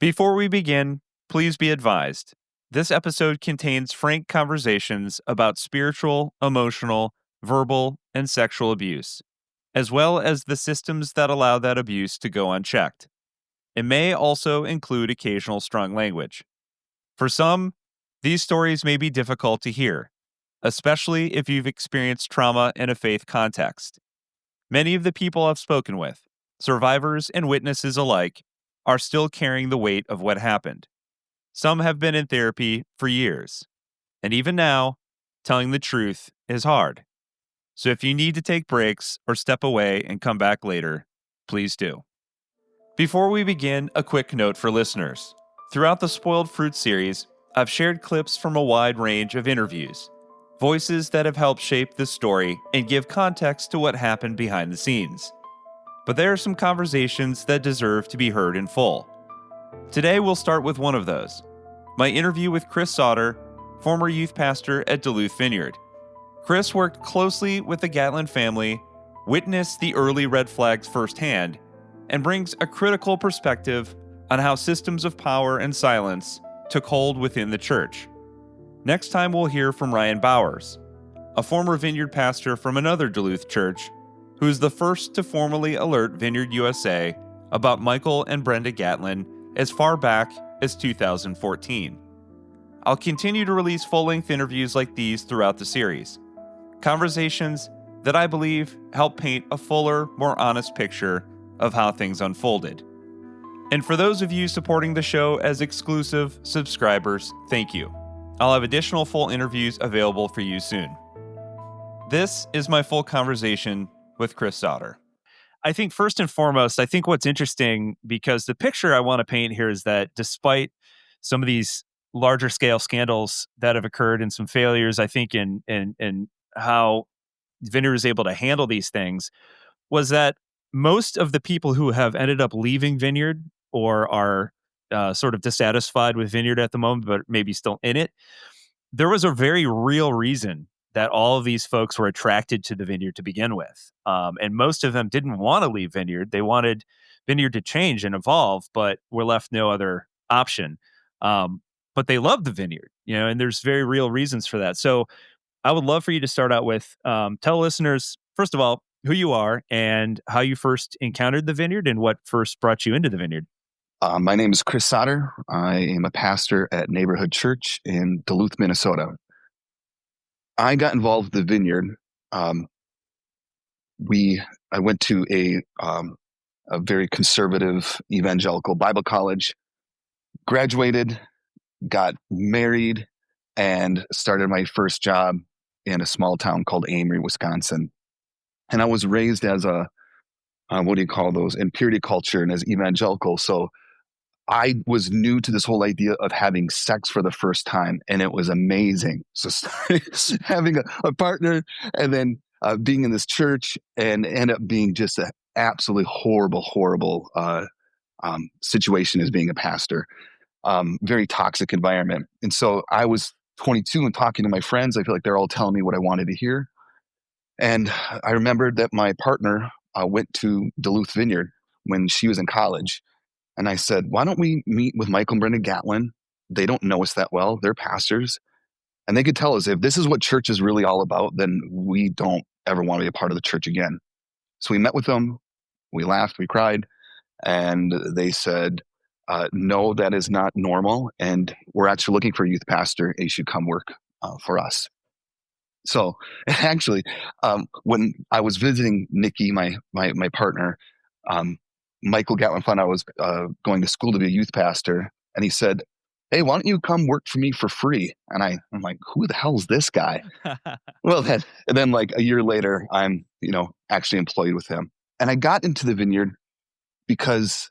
Before we begin, please be advised this episode contains frank conversations about spiritual, emotional, verbal, and sexual abuse, as well as the systems that allow that abuse to go unchecked. It may also include occasional strong language. For some, these stories may be difficult to hear, especially if you've experienced trauma in a faith context. Many of the people I've spoken with, survivors and witnesses alike, are still carrying the weight of what happened. Some have been in therapy for years, and even now, telling the truth is hard. So if you need to take breaks or step away and come back later, please do. Before we begin, a quick note for listeners. Throughout the Spoiled Fruit series, I've shared clips from a wide range of interviews, voices that have helped shape this story and give context to what happened behind the scenes. But there are some conversations that deserve to be heard in full. Today we'll start with one of those, my interview with Kris Sauter, former youth pastor at Duluth Vineyard. Kris worked closely with the Gatlin family, witnessed the early red flags firsthand, and brings a critical perspective on how systems of power and silence took hold within the church. Next time we'll hear from Ryan Bowers, a former Vineyard pastor from another Duluth church, who is the first to formally alert Vineyard USA about Michael and Brenda Gatlin as far back as 2014. I'll continue to release full-length interviews like these throughout the series. Conversations that I believe help paint a fuller, more honest picture of how things unfolded. And for those of you supporting the show as exclusive subscribers, thank you. I'll have additional full interviews available for you soon. This is my full conversation with Kris Sauter. I think first and foremost, I think what's interesting, because the picture I want to paint here is that despite some of these larger scale scandals that have occurred and some failures, I think in how Vineyard is able to handle these things, was that most of the people who have ended up leaving Vineyard or are sort of dissatisfied with Vineyard at the moment, but maybe still in it, there was a very real reason that all of these folks were attracted to the Vineyard to begin with. And most of them didn't want to leave Vineyard. They wanted Vineyard to change and evolve, but were left no other option. But they loved the Vineyard, and there's very real reasons for that. So I would love for you to start out with, tell listeners, first of all, who you are and how you first encountered the Vineyard and what first brought you into the Vineyard. My name is Kris Sauter. I am a pastor at Neighborhood Church in Duluth, Minnesota. I got involved with the Vineyard. I went to a very conservative evangelical Bible college, graduated, got married, and started my first job in a small town called Amory, Wisconsin. And I was raised as a, in purity culture and as evangelical. So I was new to this whole idea of having sex for the first time, and it was amazing. So having a partner and then being in this church and end up being just an absolutely horrible situation as being a pastor. Very toxic environment. And so I was 22 and talking to my friends. I feel like they're all telling me what I wanted to hear. And I remembered that my partner went to Duluth Vineyard when she was in college. And I said, why don't we meet with Michael and Brenda Gatlin? They don't know us that well. They're pastors. And they could tell us if this is what church is really all about, then we don't ever want to be a part of the church again. So we met with them. We laughed. We cried. And they said, no, that is not normal. And we're actually looking for a youth pastor. And you should come work for us. So actually, when I was visiting Nikki, my partner, Michael Gatlin found out I was going to school to be a youth pastor, and he said, hey, why don't you come work for me for free? And I'm like, who the hell is this guy? Well, then like a year later, I'm, actually employed with him. And I got into the Vineyard because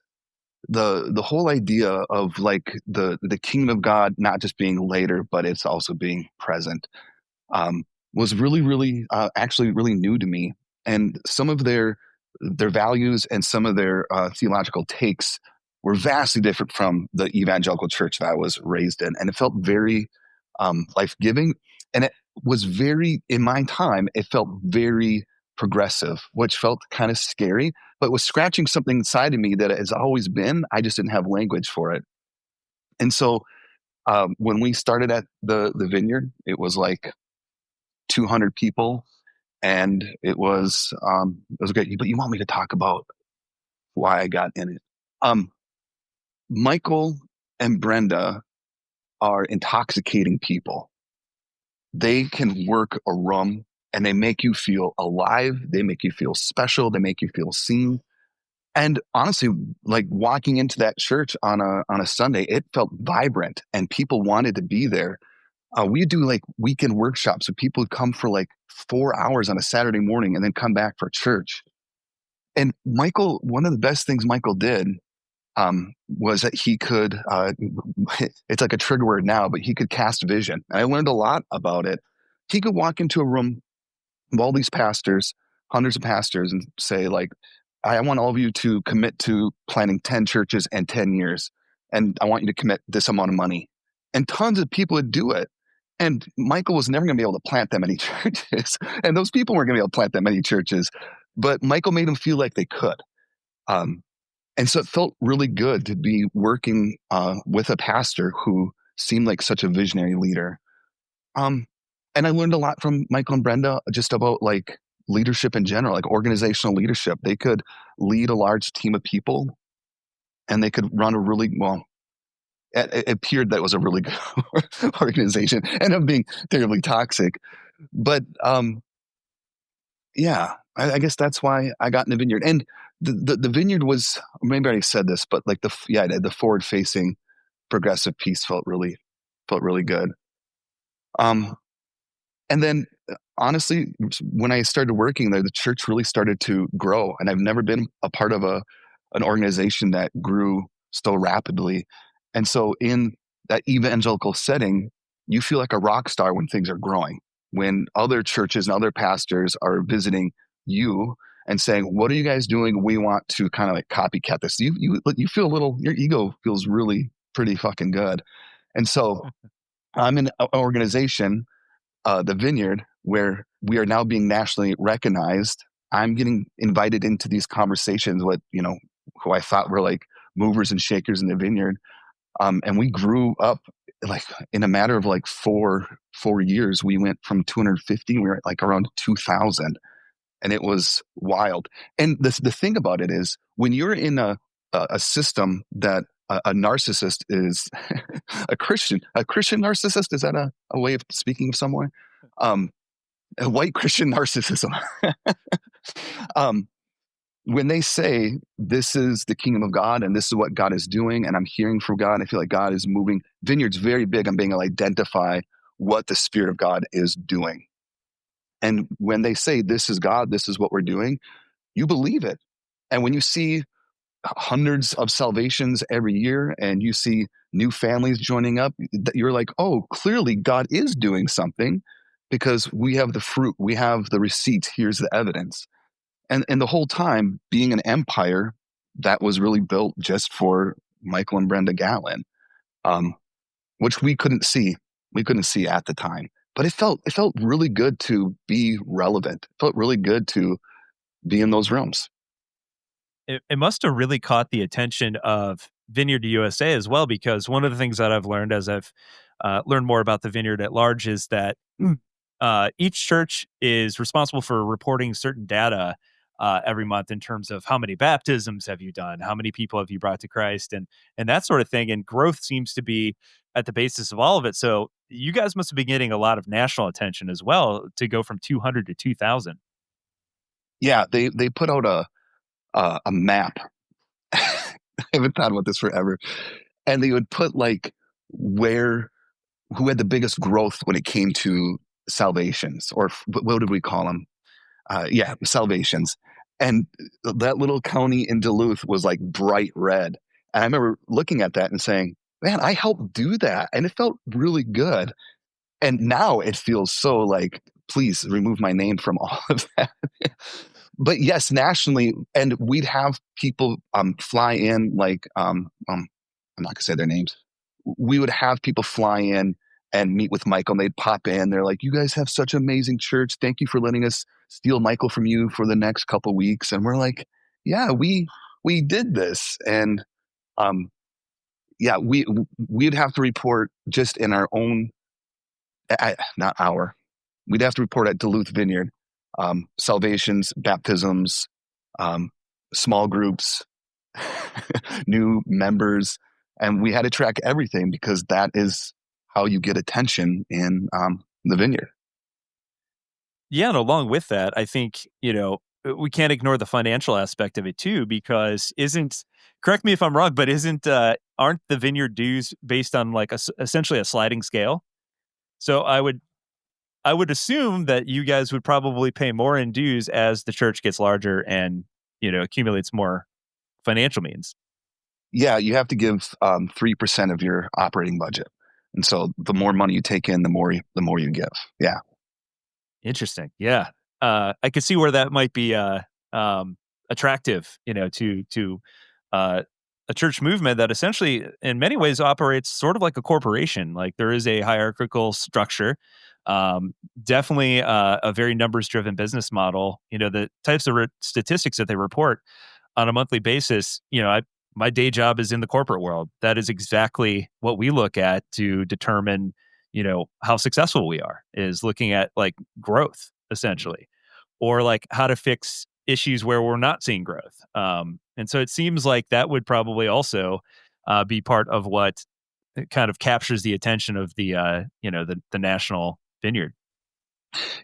the whole idea of like the kingdom of God, not just being later, but it's also being present, was really, really, actually really new to me. And some of their values and some of their theological takes were vastly different from the evangelical church that I was raised in. And it felt very life-giving. And it was in my time, it felt very progressive, which felt kind of scary, but was scratching something inside of me that has always been. I just didn't have language for it. And so when we started at the Vineyard, it was like 200 people, and it was great. But you want me to talk about why I got in it? Um, Michael and Brenda are intoxicating people. They can work a room and they make you feel alive. They make you feel special. They make you feel seen. And honestly, like walking into that church on a Sunday, it felt vibrant and people wanted to be there. We do like weekend workshops, so people would come for like 4 hours on a Saturday morning and then come back for church. And Michael, one of the best things Michael did was that he could, it's like a trigger word now, but he could cast vision. And I learned a lot about it. He could walk into a room of all these pastors, hundreds of pastors, and say, like, I want all of you to commit to planting 10 churches in 10 years. And I want you to commit this amount of money. And tons of people would do it. And Michael was never going to be able to plant that many churches. And those people weren't going to be able to plant that many churches. But Michael made them feel like they could. And so it felt really good to be working with a pastor who seemed like such a visionary leader. And I learned a lot from Michael and Brenda just about like leadership in general, like organizational leadership. They could lead a large team of people and they could run a really, well, it appeared that it was a really good organization, ended up being terribly toxic. But yeah, I guess that's why I got in the Vineyard. And the Vineyard was, maybe I already said this, but like the forward facing progressive piece felt really good. And then honestly, when I started working there, the church really started to grow. And I've never been a part of an organization that grew so rapidly. And so in that evangelical setting, you feel like a rock star when things are growing, when other churches and other pastors are visiting you and saying, what are you guys doing? We want to kind of like copycat this. You feel a little, your ego feels really pretty fucking good. And so I'm in an organization, the Vineyard, where we are now being nationally recognized. I'm getting invited into these conversations with, who I thought were like movers and shakers in the Vineyard. And we grew up like in a matter of like four years. We went from 250, we were at like around 2,000, and it was wild. And the thing about it is, when you're in a system that a narcissist is a Christian narcissist, is that a way of speaking of someone? A white Christian narcissism. When they say this is the kingdom of God and this is what God is doing, and I'm hearing from God, I feel like God is moving. Vineyard's very big on being able to identify what the Spirit of God is doing. And when they say this is God, this is what we're doing, you believe it. And when you see hundreds of salvations every year and you see new families joining up, you're like, oh, clearly God is doing something, because we have the fruit, we have the receipts, here's the evidence. And the whole time being an empire that was really built just for Michael and Brenda Gatlin, which we couldn't see at the time. But it felt really good to be relevant. It felt really good to be in those rooms. It must have really caught the attention of Vineyard USA as well, because one of the things that I've learned as I've learned more about the Vineyard at large is that each church is responsible for reporting certain data every month in terms of how many baptisms have you done, how many people have you brought to Christ, and that sort of thing. And growth seems to be at the basis of all of it. So you guys must have been getting a lot of national attention as well to go from 200 to 2,000. Yeah, they put out a map. I haven't thought about this forever. And they would put like who had the biggest growth when it came to salvations, or what did we call them? Salvations. And that little county in Duluth was like bright red. And I remember looking at that and saying, man, I helped do that. And it felt really good. And now it feels so like, please remove my name from all of that. But yes, nationally, and we'd have people fly in, like I'm not gonna say their names. We would have people fly in and meet with Michael, and they'd pop in. They're like, "You guys have such amazing church. Thank you for letting us steal Michael from you for the next couple weeks." And we're like, "Yeah, we did this." And Yeah, we'd have to report just in our own, not our, we'd have to report at Duluth Vineyard, salvations, baptisms, um, small groups, new members, and we had to track everything because that is how you get attention in the vineyard. Yeah, and along with that, I think, we can't ignore the financial aspect of it too, because isn't correct me if I'm wrong, but aren't the vineyard dues based on like essentially a sliding scale? So I would assume that you guys would probably pay more in dues as the church gets larger and, accumulates more financial means. Yeah, you have to give 3% of your operating budget, and so the more money you take in, the more you give. Yeah. Interesting. Yeah. I could see where that might be attractive, to uh, a church movement that essentially, in many ways, operates sort of like a corporation. Like there is a hierarchical structure, um, definitely a very numbers-driven business model. The types of statistics that they report on a monthly basis. My day job is in the corporate world. That is exactly what we look at to determine, how successful we are, is looking at like growth essentially, or like how to fix issues where we're not seeing growth. And so it seems like that would probably also be part of what kind of captures the attention of the national vineyard.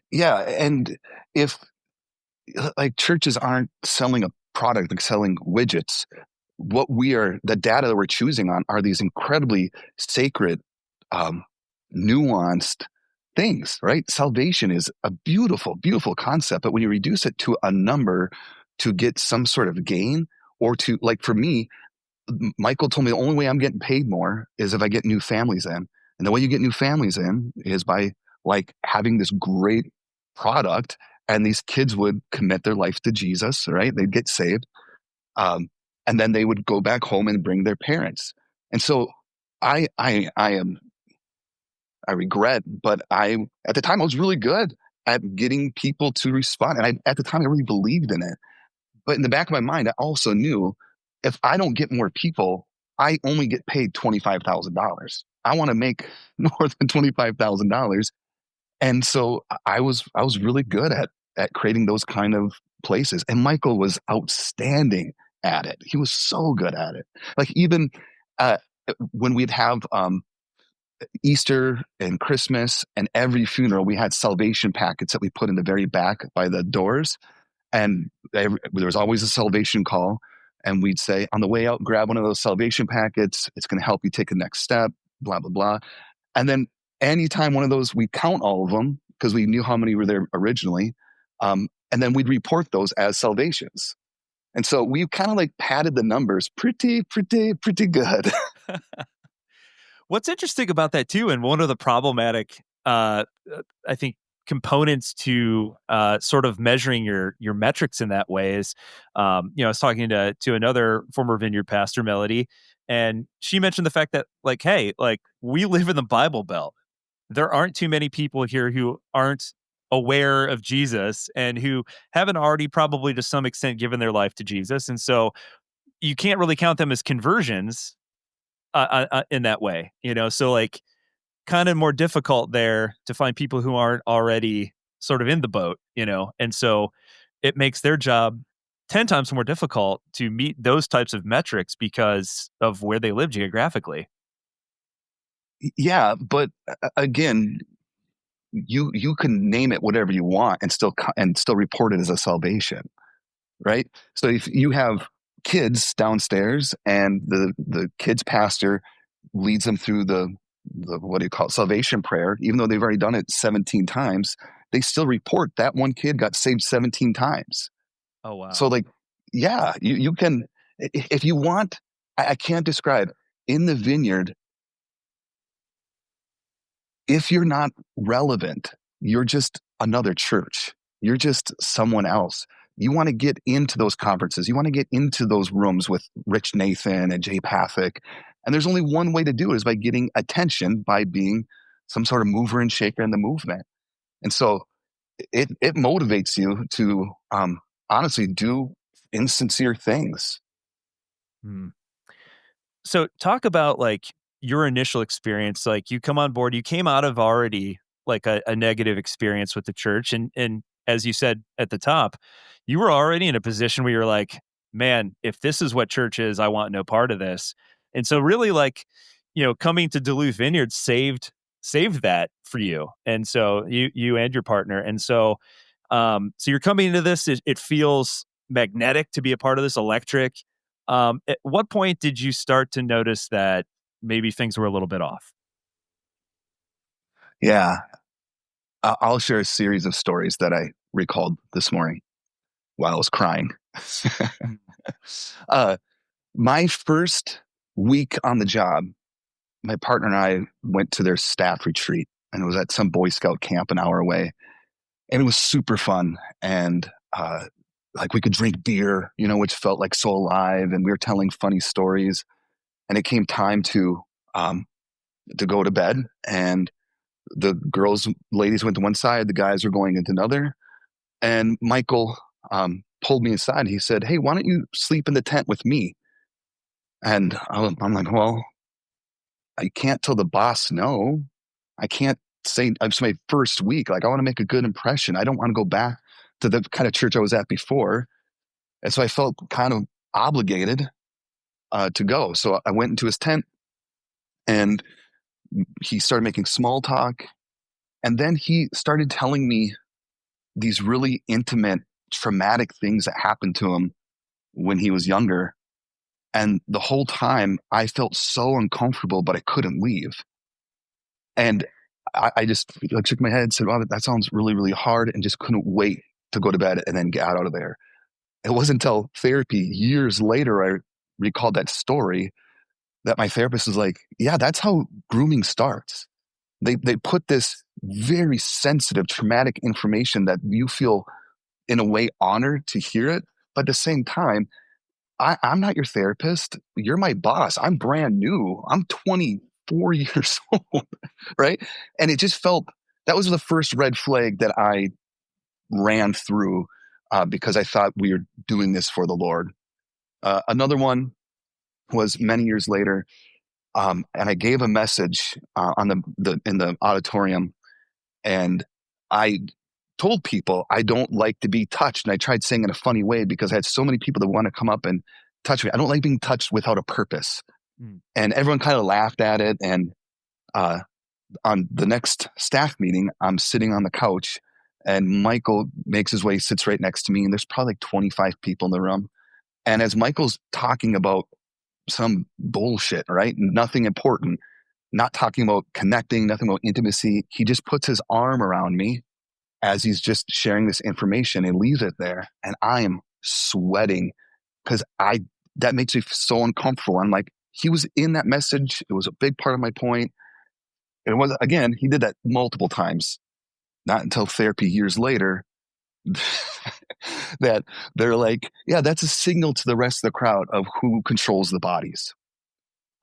Yeah, and if like churches aren't selling a product, like selling widgets, the data that we're choosing on are these incredibly sacred, um, nuanced things, right? Salvation is a beautiful, beautiful concept, but when you reduce it to a number to get some sort of gain, or to, like, for me, Michael told me the only way I'm getting paid more is if I get new families in. And the way you get new families in is by like having this great product, and these kids would commit their life to Jesus, right? They'd get saved. Um, and then they would go back home and bring their parents. And so I am, I regret, but at the time I was really good at getting people to respond. And at the time I really believed in it. But in the back of my mind, I also knew if I don't get more people, I only get paid $25,000. I want to make more than $25,000. And so I was really good at creating those kind of places. And Michael was outstanding at it. He was so good at it. Like even uh, when we'd have Easter and Christmas and every funeral, we had salvation packets that we put in the very back by the doors, and there was always a salvation call. And we'd say, on the way out, grab one of those salvation packets. It's going to help you take the next step, blah, blah, blah. And then anytime one of those, we count all of them because we knew how many were there originally. And then we'd report those as salvations. And so we kind of like padded the numbers pretty, pretty, pretty good. What's interesting about that too, and one of the problematic, I think, components to sort of measuring your metrics in that way is, I was talking to another former Vineyard pastor, Melody, and she mentioned the fact that like, hey, like we live in the Bible Belt. There aren't too many people here who aren't aware of Jesus and who haven't already probably to some extent given their life to Jesus, and so you can't really count them as conversions in that way, So like, kind of more difficult there to find people who aren't already sort of in the boat, and so it makes their job 10 times more difficult to meet those types of metrics because of where they live geographically. Yeah, but again, you can name it whatever you want and still report it as a salvation, right? So if you have kids downstairs and the kids pastor leads them through the what do you call it, salvation prayer, even though they've already done it 17 times, they still report that one kid got saved 17 times. Oh So wow. like, yeah, you can, if you want, I can't describe in the vineyard, if you're not relevant, you're just another church. You're just someone else. You want to get into those conferences. You want to get into those rooms with Rich Nathan and Jay Pathak. And there's only one way to do it is by getting attention, by being some sort of mover and shaker in the movement. And so it motivates you to honestly do insincere things. Hmm. So talk about like your initial experience. Like you come on board, you came out of already like a negative experience with the church. And as you said at the top, you were already in a position where you're like, man, if this is what church is, I want no part of this. And so really like, coming to Duluth Vineyard saved that for you. And so you and your partner. And so you're coming into this, it feels magnetic to be a part of this, electric. At what point did you start to notice that maybe things were a little bit off? Yeah. I'll share a series of stories that I recalled this morning while I was crying. uh, my first week on the job, my partner and I went to their staff retreat, and it was at some Boy Scout camp an hour away. And it was super fun. And like we could drink beer, which felt like so alive. And we were telling funny stories. And it came time to go to bed. And the ladies went to one side, the guys were going into another. And Michael pulled me aside. And he said, "Hey, why don't you sleep in the tent with me?" And I'm like, "Well, I can't tell the boss no. I can't say it's my first week. Like, I want to make a good impression. I don't want to go back to the kind of church I was at before." And so I felt kind of obligated to go. So I went into his tent, and he started making small talk. And then he started telling me these really intimate, traumatic things that happened to him when he was younger. And the whole time I felt so uncomfortable, but I couldn't leave. And I just like shook my head and said, "Wow, that sounds really, really hard," and just couldn't wait to go to bed and then get out of there. It wasn't until therapy years later I recalled that story that my therapist was like, "Yeah, that's how grooming starts. They put this very sensitive, traumatic information that you feel in a way honored to hear it, but at the same time, I'm not your therapist. You're my boss. I'm brand new. I'm 24 years old, right?" And it just felt that was the first red flag that I ran through because I thought we were doing this for the Lord. Another one was many years later, and I gave a message on in the auditorium, and I told people I don't like to be touched. And I tried saying in a funny way because I had so many people that want to come up and touch me. I don't like being touched without a purpose. And everyone kind of laughed at it. And on the next staff meeting, I'm sitting on the couch, and Michael makes his way, sits right next to me. And there's probably like 25 people in the room. And as Michael's talking about some bullshit, right? Nothing important, not talking about connecting, nothing about intimacy, he just puts his arm around me as he's just sharing this information and leaves it there. And I am sweating because that makes me so uncomfortable. I'm like, he was in that message. It was a big part of my point. And it was, again, he did that multiple times, not until therapy years later that they're like, "Yeah, that's a signal to the rest of the crowd of who controls the bodies,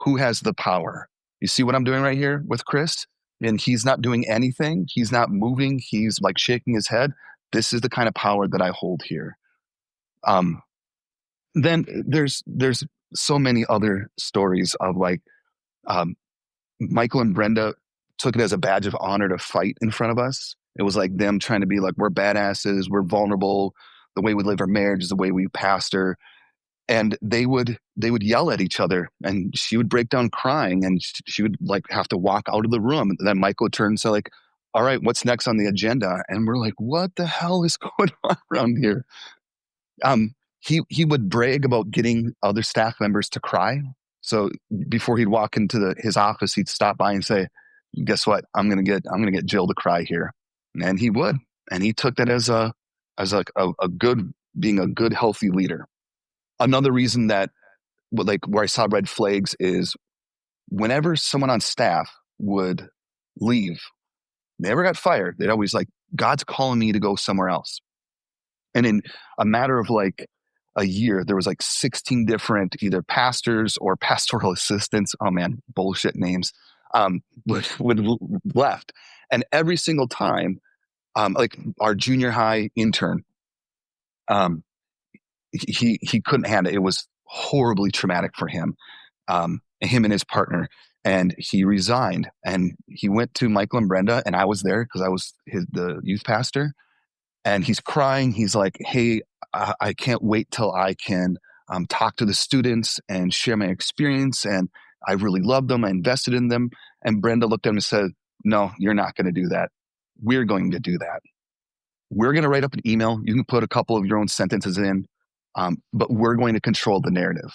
who has the power. You see what I'm doing right here with Kris? And he's not doing anything. He's not moving. He's like shaking his head. This is the kind of power that I hold here." Then there's so many other stories of like Michael and Brenda took it as a badge of honor to fight in front of us. It was like them trying to be like, we're badasses, we're vulnerable. The way we live our marriage is the way we pastor. And they would yell at each other, and she would break down crying, and she would like have to walk out of the room. And then Michael would turn and say like, "All right, what's next on the agenda?" And we're like, "What the hell is going on around here?" He would brag about getting other staff members to cry. So before he'd walk into his office, he'd stop by and say, "Guess what? I'm gonna get Jill to cry here," and he would. And he took that as a good, being a good, healthy leader. Another reason that like where I saw red flags is whenever someone on staff would leave, they never got fired. They'd always like, "God's calling me to go somewhere else." And in a matter of like a year, there was like 16 different either pastors or pastoral assistants. Oh man, bullshit names. Would left, and every single time, like our junior high intern, he couldn't handle it. It was horribly traumatic for him. him and his partner, and he resigned and he went to Michael and Brenda, and I was there because I was the youth pastor. And he's crying. He's like, "Hey, I can't wait till I can talk to the students and share my experience. And I really love them. I invested in them." And Brenda looked at him and said, "No, you're not going to do that. We're going to do that. We're going to write up an email. You can put a couple of your own sentences in, but we're going to control the narrative."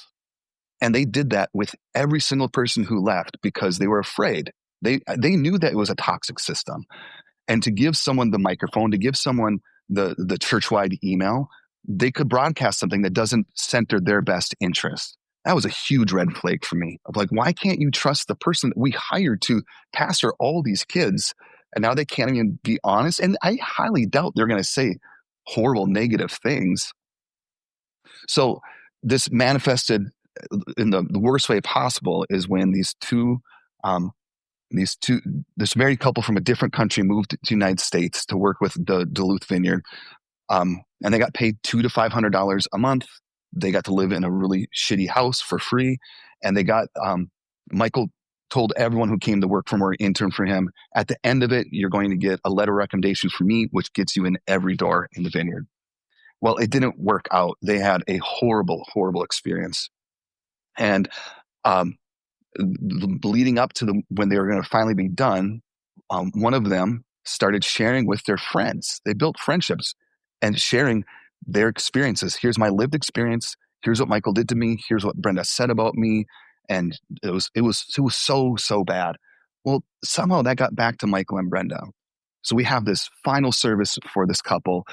And they did that with every single person who left because they were afraid. They knew that it was a toxic system. And to give someone the microphone, to give someone the church-wide email, they could broadcast something that doesn't center their best interest. That was a huge red flag for me of like, why can't you trust the person that we hired to pastor all these kids? And now they can't even be honest. And I highly doubt they're going to say horrible, negative things. So this manifested in the worst way possible is when this married couple from a different country moved to the United States to work with the Duluth Vineyard. And they got paid $200 to $500 a month. They got to live in a really shitty house for free. And they got, Michael told everyone who came to work for him or intern for him, at the end of it, you're going to get a letter of recommendation from me, which gets you in every door in the vineyard. Well, it didn't work out. They had a horrible, horrible experience. And leading up to when they were going to finally be done, one of them started sharing with their friends. They built friendships and sharing their experiences. Here's my lived experience. Here's what Michael did to me. Here's what Brenda said about me. And it was so bad. Well, somehow that got back to Michael and Brenda. So we have this final service for this couple,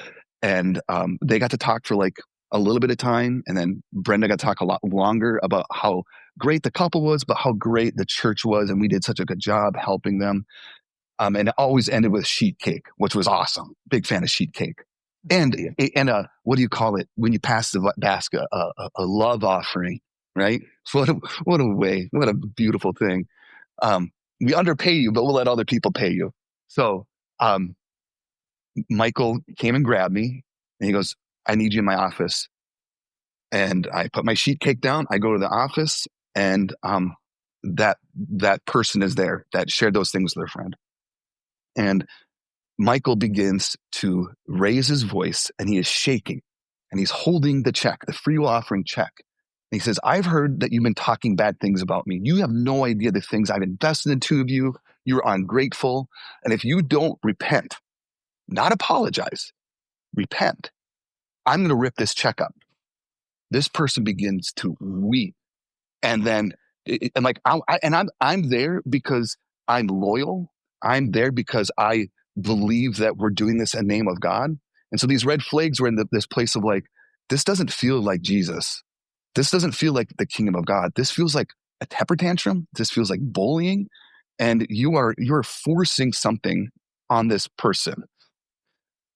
and they got to talk for like a little bit of time. And then Brenda got to talk a lot longer about how great the couple was, but how great the church was. And we did such a good job helping them. And it always ended with sheet cake, which was awesome. Big fan of sheet cake. And what do you call it when you pass the basket? A love offering, right? What a beautiful thing. We underpay you, but we'll let other people pay you. So Michael came and grabbed me, and he goes, "I need you in my office." And I put my sheet cake down. I go to the office, and that person is there that shared those things with their friend. And Michael begins to raise his voice, and he is shaking, and he's holding the check, the free will offering check. And he says, "I've heard that you've been talking bad things about me. You have no idea the things I've invested in two of you. You're ungrateful. And if you don't repent, not apologize, repent, I'm going to rip this check up." This person begins to weep. And then, and like, I'm there because I'm loyal. I'm there because I believe that we're doing this in the name of God. And so these red flags were in this place of like, this doesn't feel like Jesus. This doesn't feel like the kingdom of God. This feels like a temper tantrum. This feels like bullying. And you're forcing something on this person.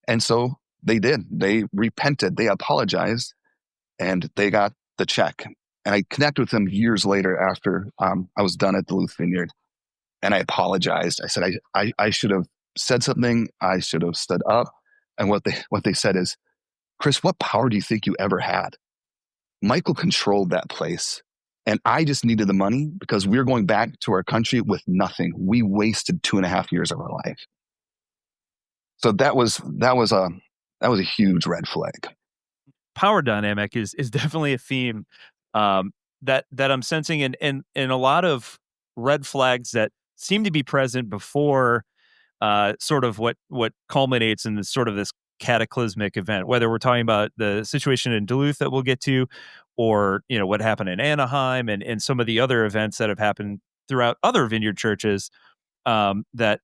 And so they did. They repented. They apologized, and they got the check. And I connected with them years later after I was done at Duluth Vineyard. And I apologized. I said, I should have said something. I should have stood up. And what they said is, "Kris, what power do you think you ever had? Michael controlled that place. And I just needed the money because we were going back to our country with nothing. We wasted 2.5 years of our life." So that was a huge red flag. Power dynamic is definitely a theme that I'm sensing in a lot of red flags that seem to be present before sort of what culminates in this sort of this cataclysmic event, whether we're talking about the situation in Duluth that we'll get to, or what happened in Anaheim and some of the other events that have happened throughout other vineyard churches that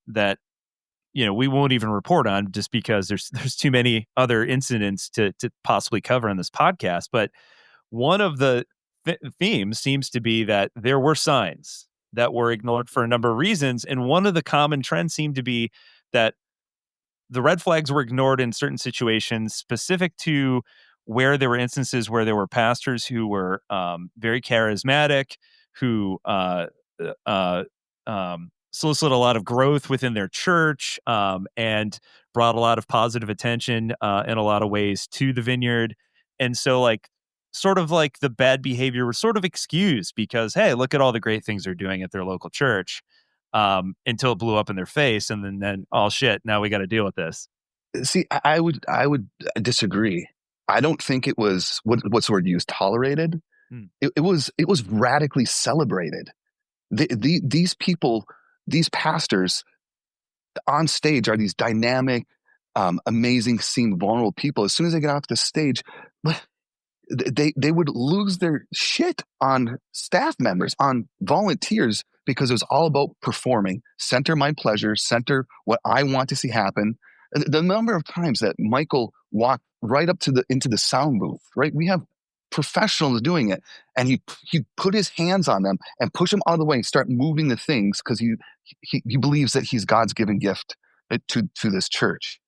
we won't even report on just because there's too many other incidents to possibly cover on this podcast. But one of the themes seems to be that there were signs that were ignored for a number of reasons. And one of the common trends seemed to be that the red flags were ignored in certain situations specific to where there were instances where there were pastors who were very charismatic, who solicited a lot of growth within their church and brought a lot of positive attention in a lot of ways to the vineyard. And so like sort of like the bad behavior was sort of excused because, hey, look at all the great things they're doing at their local church, until it blew up in their face. And then, oh shit, now we got to deal with this. See, I would disagree. I don't think it was what's the word used, tolerated. Hmm. It was radically celebrated. These people, these pastors on stage are these dynamic, amazing, seen vulnerable people. As soon as they get off the stage, they would lose their shit on staff members, on volunteers, because it was all about performing, center my pleasure, center what I want to see happen. The number of times that Michael walked right up to into the sound booth, right? We have professionals doing it, and he put his hands on them and push them out of the way and start moving the things because he believes that he's God's given gift to this church.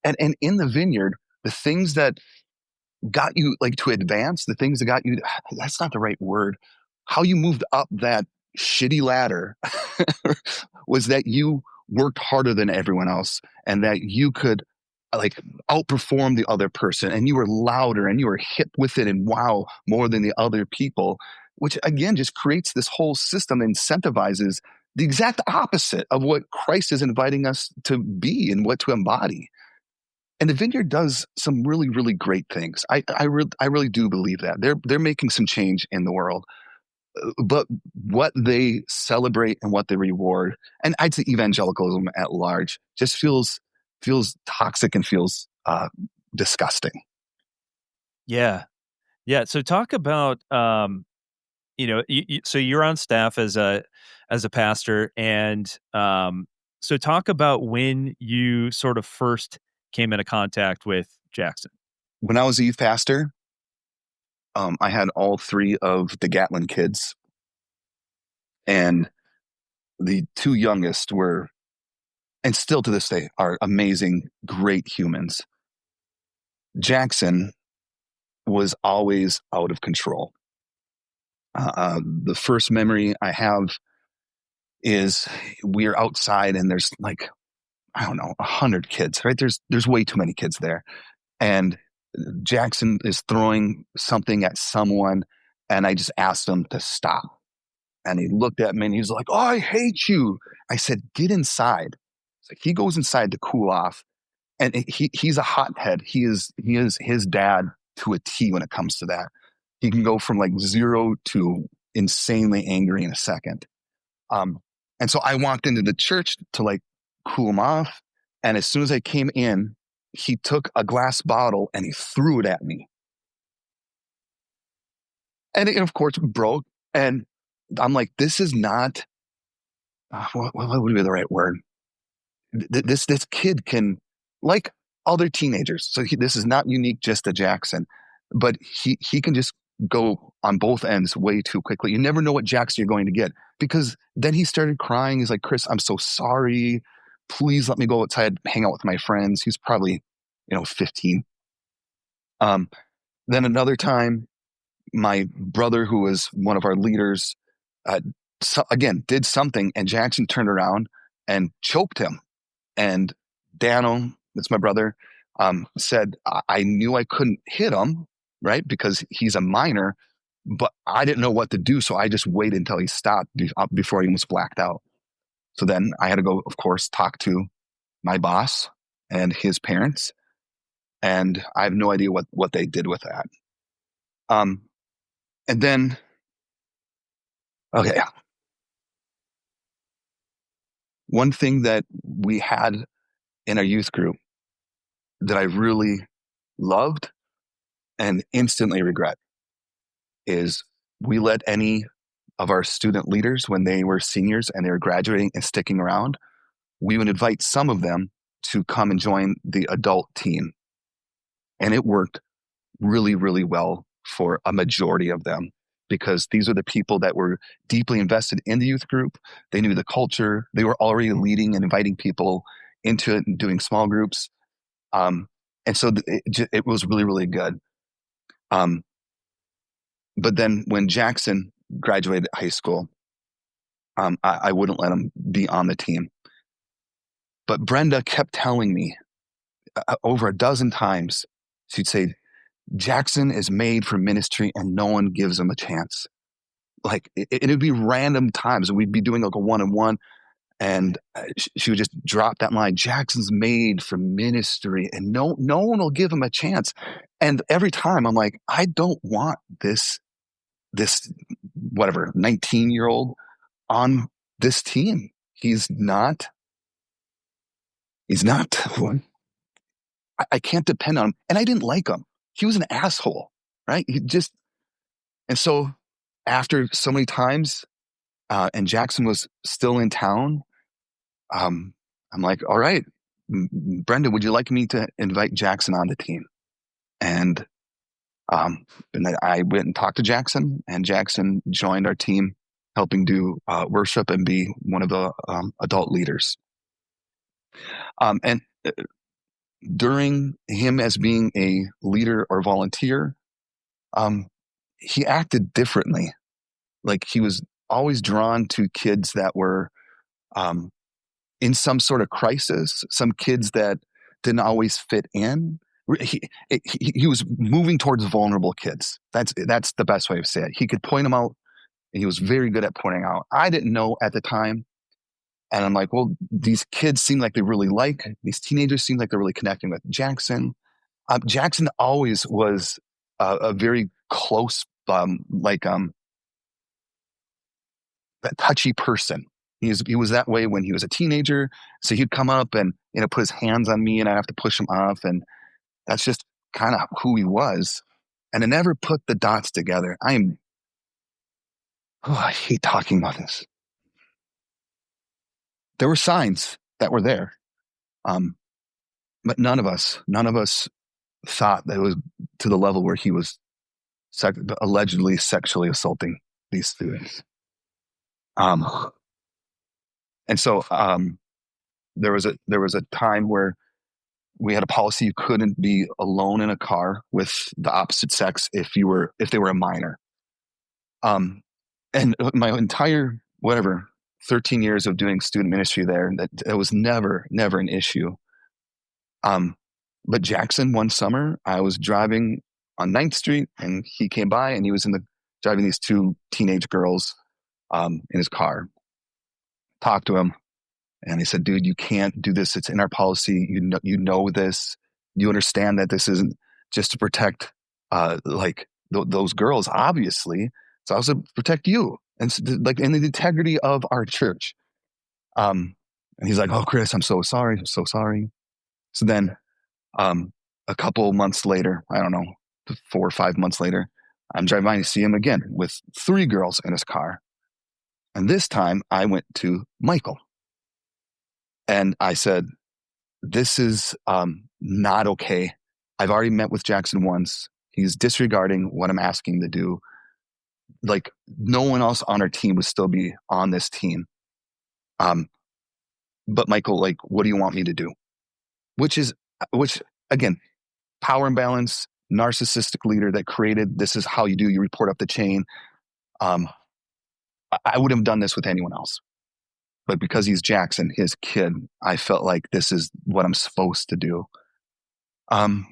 And in the vineyard, the things that got you like to advance, the things that got you, that's not the right word, how you moved up that shitty ladder was that you worked harder than everyone else, and that you could like outperform the other person, and you were louder and you were hip with it and wow more than the other people, which again just creates this whole system, incentivizes the exact opposite of what Christ is inviting us to be and what to embody. And the vineyard does some really, really great things. I really do believe that they're making some change in the world. But what they celebrate and what they reward, and I'd say evangelicalism at large, just feels toxic and feels disgusting. Yeah. Yeah. So talk about, so you're on staff as a pastor, and so talk about when you sort of first came into contact with Jackson. When I was a youth pastor, I had all three of the Gatlin kids, and the two youngest were, and still to this day, are amazing, great humans. Jackson was always out of control. The first memory I have is we're outside and there's like, I don't know, 100 kids, right? There's way too many kids there. And Jackson is throwing something at someone, and I just asked him to stop. And he looked at me and he's like, "Oh, I hate you." I said, "Get inside." So he goes inside to cool off. And he's a hothead. He is his dad to a T when it comes to that. He can go from like 0 to insanely angry in a second. And so I walked into the church to like cool him off. And as soon as I came in, he took a glass bottle and he threw it at me. And it, of course, broke. And I'm like, this is not, what would be the right word? This kid can, like other teenagers. So this is not unique just to Jackson, but he can just go on both ends way too quickly. You never know what Jackson you're going to get, because then he started crying. He's like, "Kris, I'm so sorry. Please let me go outside, hang out with my friends." He's probably, 15. Then another time, my brother, who was one of our leaders, again, did something, and Jackson turned around and choked him. And Dano, that's my brother, said, I knew I couldn't hit him, right? Because he's a minor, but I didn't know what to do. So I just waited until he stopped before he was blacked out. So then I had to go, of course, talk to my boss and his parents. And I have no idea what they did with that. And then, okay. One thing that we had in our youth group that I really loved and instantly regret is we let any of our student leaders, when they were seniors and they were graduating and sticking around, we would invite some of them to come and join the adult team. And it worked really, really well for a majority of them, because these are the people that were deeply invested in the youth group. They knew the culture. They were already leading and inviting people into it and doing small groups. And so it was really, really good. But then when Jackson graduated high school, I wouldn't let him be on the team. But Brenda kept telling me over a dozen times, she'd say, Jackson is made for ministry and no one gives him a chance. Like it'd be random times. We'd be doing like a one-on-one and she would just drop that line. Jackson's made for ministry and no one will give him a chance. And every time I'm like, I don't want this whatever 19-year-old on this team. He's not I can't depend on him. And I didn't like him. He was an asshole, right? And so after so many times, and Jackson was still in town, I'm like, all right, Brenda, would you like me to invite Jackson on the team? And then I went and talked to Jackson, and Jackson joined our team, helping do worship and be one of the adult leaders. And during him as being a leader or volunteer, he acted differently. Like he was always drawn to kids that were in some sort of crisis, some kids that didn't always fit in. He was moving towards vulnerable kids. That's the best way to say it. He could point them out, and he was very good at pointing out. I didn't know at the time, and I'm like, well, these kids seem like these teenagers seem like they're really connecting with Jackson. Jackson always was a very close, touchy person. He was that way when he was a teenager. So he'd come up and put his hands on me, and I'd have to push him off, and that's just kind of who he was. And I never put the dots together. I hate talking about this. There were signs that were there, but none of us thought that it was to the level where he was allegedly sexually assaulting these students. And so there was a time where we had a policy: you couldn't be alone in a car with the opposite sex if they were a minor. And my entire 13 years of doing student ministry there, that was never an issue. But Jackson, one summer, I was driving on 9th Street, and he came by, and he was driving these two teenage girls in his car. Talked to him, and he said, "Dude, you can't do this. It's in our policy. You know this. You understand that this isn't just to protect those girls, obviously. It's also to protect you and in the integrity of our church." And he's like, "Oh, Kris, I'm so sorry. I'm so sorry." So then a couple months later, I don't know, 4 or 5 months later, I'm driving by and see him again with 3 girls in his car. And this time I went to Michael and I said, "This is not okay. I've already met with Jackson once. He's disregarding what I'm asking him to do. Like, no one else on our team would still be on this team. But Michael, like, what do you want me to do?" Which again, power imbalance, narcissistic leader that created, this is how you report up the chain. I would have done this with anyone else. But because he's Jackson, his kid, I felt like this is what I'm supposed to do. And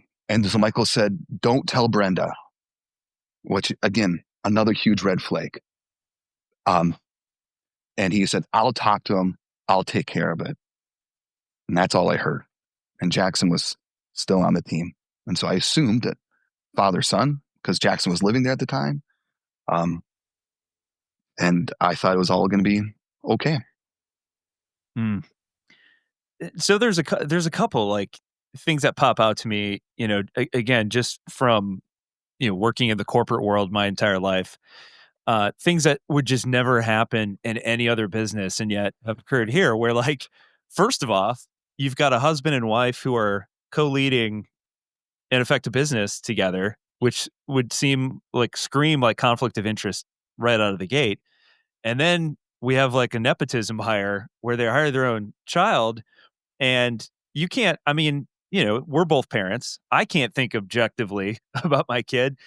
so Michael said, "Don't tell Brenda," which, again, another huge red flag. And he said, "I'll talk to him. I'll take care of it." And that's all I heard. And Jackson was still on the team. And so I assumed that father-son, because Jackson was living there at the time. And I thought it was all going to be okay. So there's a couple like things that pop out to me, again, just from, working in the corporate world my entire life, things that would just never happen in any other business and yet have occurred here, where, like, first of all, you've got a husband and wife who are co-leading an effective business together, which would scream like conflict of interest right out of the gate. And then we have like a nepotism hire where they hire their own child, and you can't, we're both parents. I can't think objectively about my kid.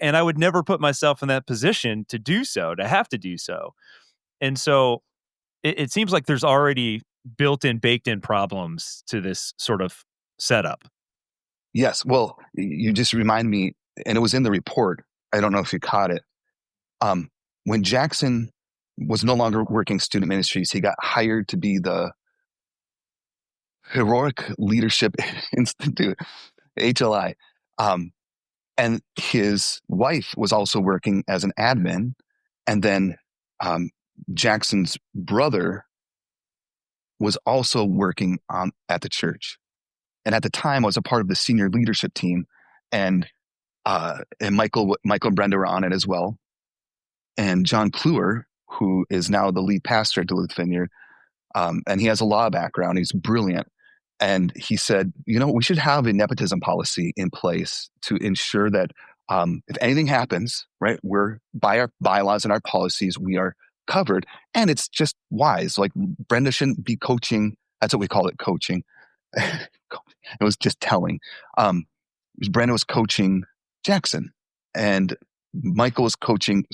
And I would never put myself in that position to have to do so. And so it seems like there's already baked in problems to this sort of setup. Yes. Well, you just remind me, and it was in the report. I don't know if you caught it. Um, when Jackson was no longer working student ministries, he got hired to be the Heroic Leadership Institute, HLI. Um, and his wife was also working as an admin. And then Jackson's brother was also working at the church. And at the time, I was a part of the senior leadership team, and Michael and Brenda were on it as well. And John Kluwer, who is now the lead pastor at Duluth Vineyard, and he has a law background. He's brilliant. And he said, we should have a nepotism policy in place to ensure that if anything happens, right, we're by our bylaws and our policies, we are covered. And it's just wise. Like Brenda shouldn't be coaching. That's what we call it, coaching. It was just telling. Brenda was coaching Jackson, and Michael was coaching.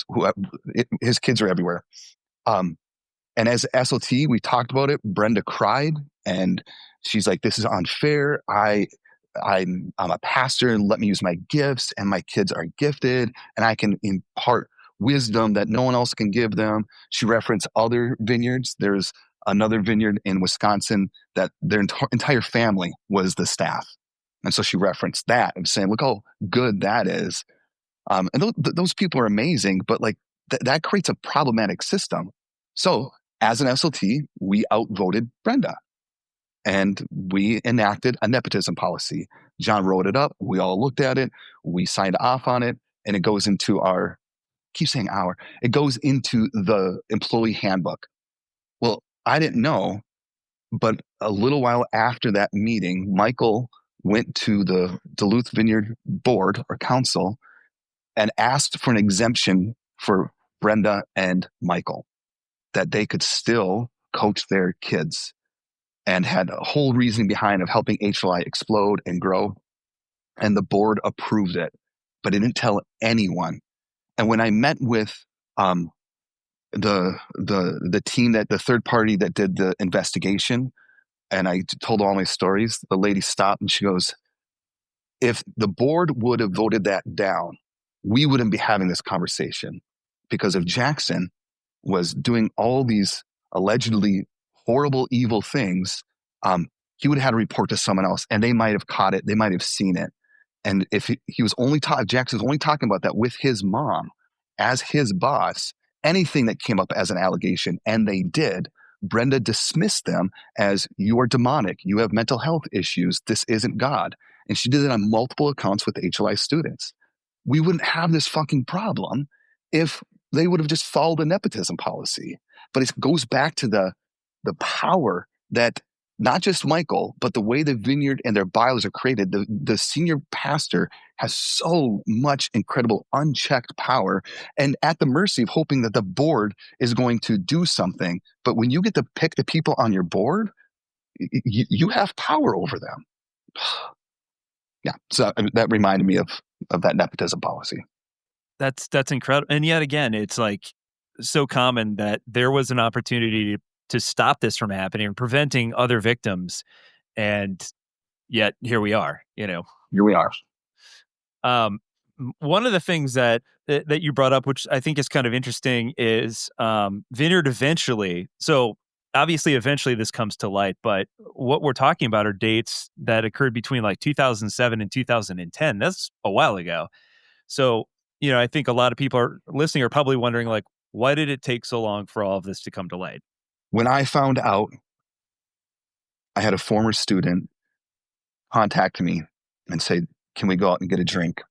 His kids are everywhere. And as SLT, we talked about it. Brenda cried, and she's like, "This is unfair. I'm a pastor, and let me use my gifts, and my kids are gifted, and I can impart wisdom that no one else can give them." She referenced other vineyards. There's another vineyard in Wisconsin that their entire family was the staff. And so she referenced that and saying, look how good that is. And those people are amazing, but like that creates a problematic system. So as an SLT, we outvoted Brenda and we enacted a nepotism policy. John wrote it up. We all looked at it. We signed off on it. And it goes into it goes into the employee handbook. Well, I didn't know, but a little while after that meeting, Michael went to the Duluth Vineyard board or council and asked for an exemption for Brenda and Michael, that they could still coach their kids, and had a whole reasoning behind of helping HLI explode and grow. And the board approved it, but it didn't tell anyone. And when I met with the team, that the third party that did the investigation, and I told all my stories, the lady stopped and she goes, if the board would have voted that down, we wouldn't be having this conversation, because if Jackson was doing all these allegedly horrible, evil things, he would have had to report to someone else, and they might have caught it. They might have seen it. And if he was only Jackson was only talking about that with his mom as his boss, anything that came up as an allegation, and they did, Brenda dismissed them as, you are demonic, you have mental health issues, this isn't God. And she did it on multiple accounts with HLI students. We wouldn't have this fucking problem if they would have just followed the nepotism policy. But it goes back to the power that not just Michael, but the way the vineyard and their bylaws are created. The senior pastor has so much incredible unchecked power, and at the mercy of hoping that the board is going to do something. But when you get to pick the people on your board, you have power over them. Yeah. So that reminded me of that nepotism policy. That's incredible. And yet again, it's like so common that there was an opportunity to stop this from happening and preventing other victims. And yet here we are, Here we are. One of the things that you brought up, which I think is kind of interesting, is Vineyard eventually. So obviously, eventually this comes to light, but what we're talking about are dates that occurred between like 2007 and 2010. That's a while ago. So, I think a lot of people listening are probably wondering, like, why did it take so long for all of this to come to light? When I found out, I had a former student contact me and say, can we go out and get a drink?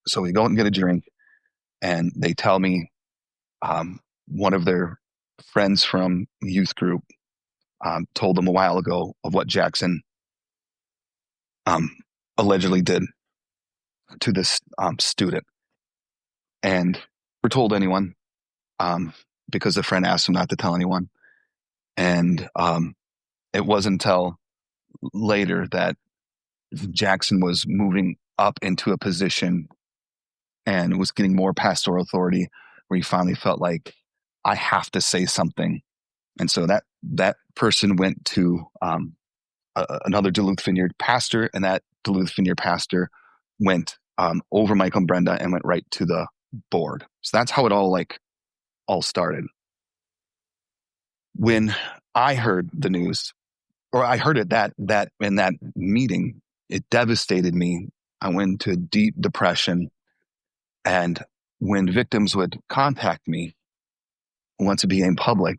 So we go out and get a drink, and they tell me one of their friends from youth group told them a while ago of what Jackson allegedly did to this student. And we're told anyone because the friend asked him not to tell anyone. And it wasn't until later that Jackson was moving up into a position and was getting more pastoral authority, where he finally felt like, I have to say something. And so that person went to another Duluth Vineyard pastor, and that Duluth Vineyard pastor, went over Michael and Brenda and went right to the board. So that's how it all started. When I heard the news, or I heard it that in that meeting, it devastated me. I went into a deep depression. And when victims would contact me once it became public,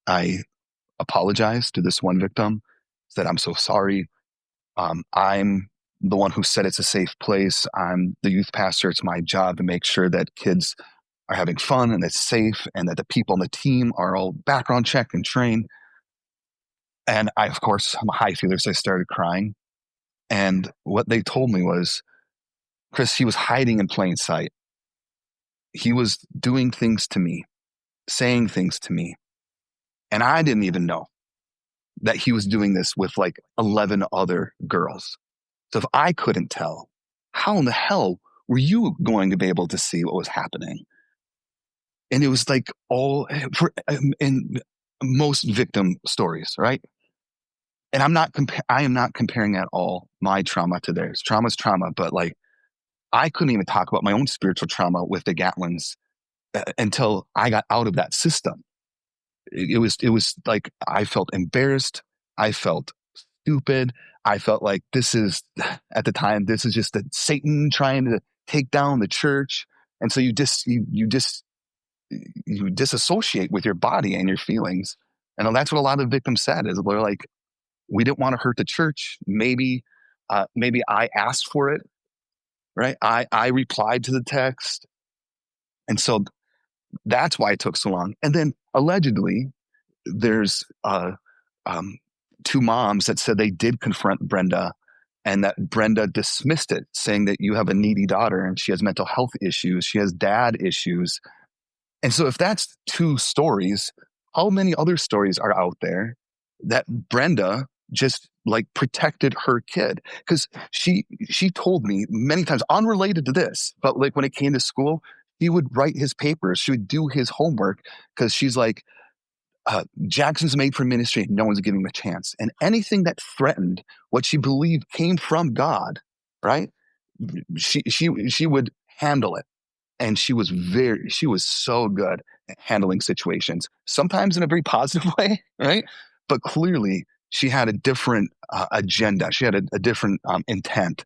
I apologized to this one victim, said, I'm so sorry. I'm the one who said it's a safe place. I'm the youth pastor. It's my job to make sure that kids are having fun and it's safe and that the people on the team are all background checked and trained. And I, of course, I'm a high feeler, so I started crying. And what they told me was, Kris, he was hiding in plain sight. He was doing things to me, saying things to me. And I didn't even know that he was doing this with like 11 other girls. So if I couldn't tell, how in the hell were you going to be able to see what was happening? And it was like in most victim stories, right? And I am not comparing at all my trauma to theirs. Trauma's trauma, but like I couldn't even talk about my own spiritual trauma with the Gatlins until I got out of that system. It was like I felt embarrassed. I felt stupid. I felt like at the time, this is just Satan trying to take down the church. And so you disassociate with your body and your feelings. And that's what a lot of victims said, is they're like, we didn't want to hurt the church. Maybe I asked for it, right? I replied to the text. And so that's why it took so long. And then allegedly, there's two moms that said they did confront Brenda and that Brenda dismissed it, saying that you have a needy daughter and she has mental health issues. She has dad issues. And so if that's two stories, how many other stories are out there that Brenda just like protected her kid? Because she told me many times, unrelated to this, but like when it came to school, he would write his papers. She would do his homework because she's like, Jackson's made for ministry. No one's giving him a chance. And anything that threatened what she believed came from God, right? She would handle it. And she was so good at handling situations, sometimes in a very positive way, right? But clearly she had a different agenda. She had a different intent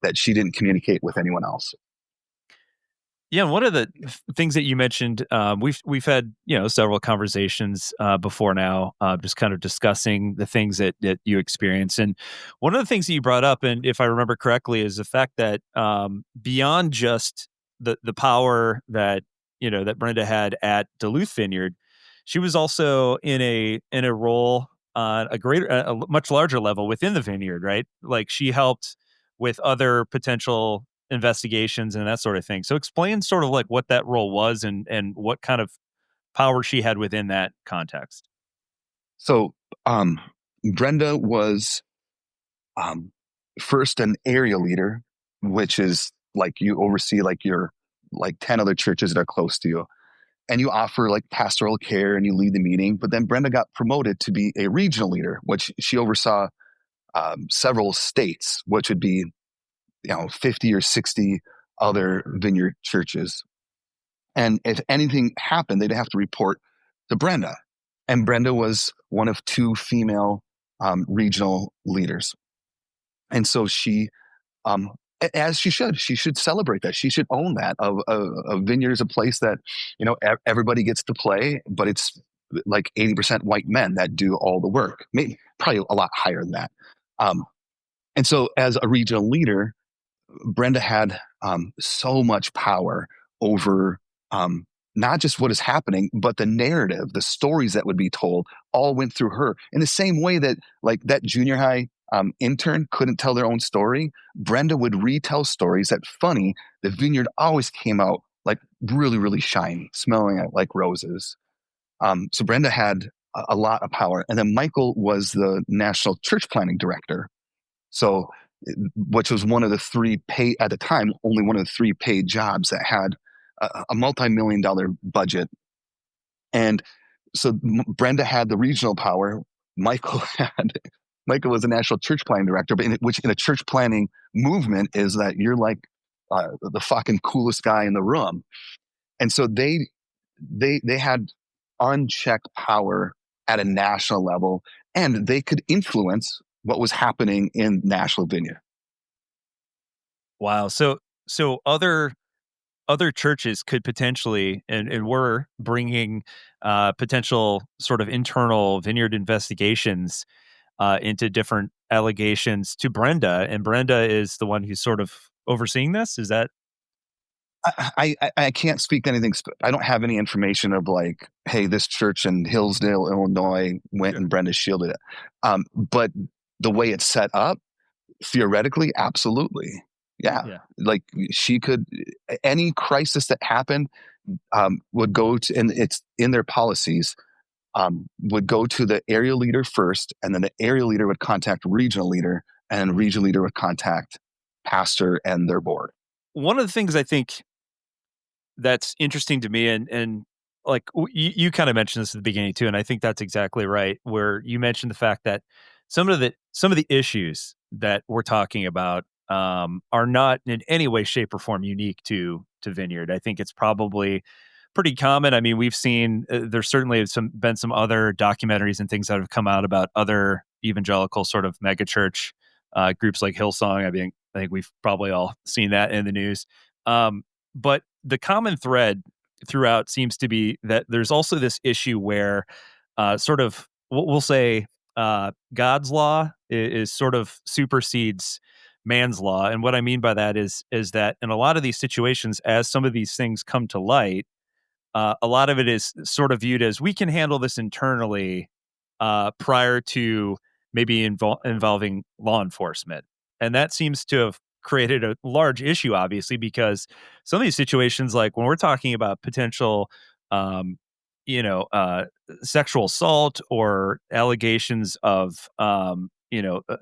that she didn't communicate with anyone else. Yeah, one of the things that you mentioned, we've had several conversations before now, just kind of discussing the things that you experience, and one of the things that you brought up, and if I remember correctly, is the fact that beyond just the power that that Brenda had at Duluth Vineyard, she was also in a role on a much larger level within the vineyard, right? Like she helped with other potential investigations and that sort of thing. So explain sort of like what that role was and what kind of power she had within that context. So Brenda was first an area leader, which is like you oversee like your like 10 other churches that are close to you. And you offer like pastoral care and you lead the meeting. But then Brenda got promoted to be a regional leader, which she oversaw several states, which would be 50 or 60 other vineyard churches. And if anything happened, they'd have to report to Brenda. And Brenda was one of two female regional leaders. And so she, as she should celebrate that. She should own that. A vineyard is a place that, everybody gets to play, but it's like 80% white men that do all the work. Maybe probably a lot higher than that. And so as a regional leader, Brenda had so much power over not just what is happening, but the narrative, the stories that would be told, all went through her. In the same way that, like that junior high intern couldn't tell their own story, Brenda would retell stories that, funny, the vineyard always came out like really, really shiny, smelling like roses. So Brenda had a lot of power. And then Michael was the national church planning director. So, which was one of the three paid, at the time, only one of the three paid jobs that had a multi-million-dollar budget. And so Brenda had the regional power. Michael had Michael was a national church planning director, but which in a church planning movement is that you're like the fucking coolest guy in the room. And so they had unchecked power at a national level, and they could influence what was happening in Nashville Vineyard. Wow. So other churches could potentially and were bringing potential sort of internal vineyard investigations into different allegations to Brenda, and Brenda is the one who's sort of overseeing this. Is that I can't speak to anything. I don't have any information of like, hey, this church in Hillsdale, Illinois went and Brenda shielded it. But the way it's set up, theoretically, absolutely. Yeah. yeah? Like she could, any crisis that happened would go to, and it's in their policies, would go to the area leader first, and then the area leader would contact regional leader, and regional leader would contact pastor and their board. One of the things I think that's interesting to me, and like you kind of mentioned this at the beginning too, and I think that's exactly right. Where you mentioned the fact that some of the issues that we're talking about are not in any way, shape, or form unique to Vineyard. I think it's probably pretty common. I mean, we've seen there's certainly been some other documentaries and things that have come out about other evangelical sort of megachurch groups like Hillsong. I think we've probably all seen that in the news. But the common thread throughout seems to be that there's also this issue where sort of we'll say God's law is sort of supersedes man's law. And what I mean by that is that in a lot of these situations, as some of these things come to light, a lot of it is sort of viewed as we can handle this internally prior to maybe involving law enforcement. And that seems to have created a large issue, obviously, because some of these situations, like when we're talking about potential, um, sexual assault or allegations of,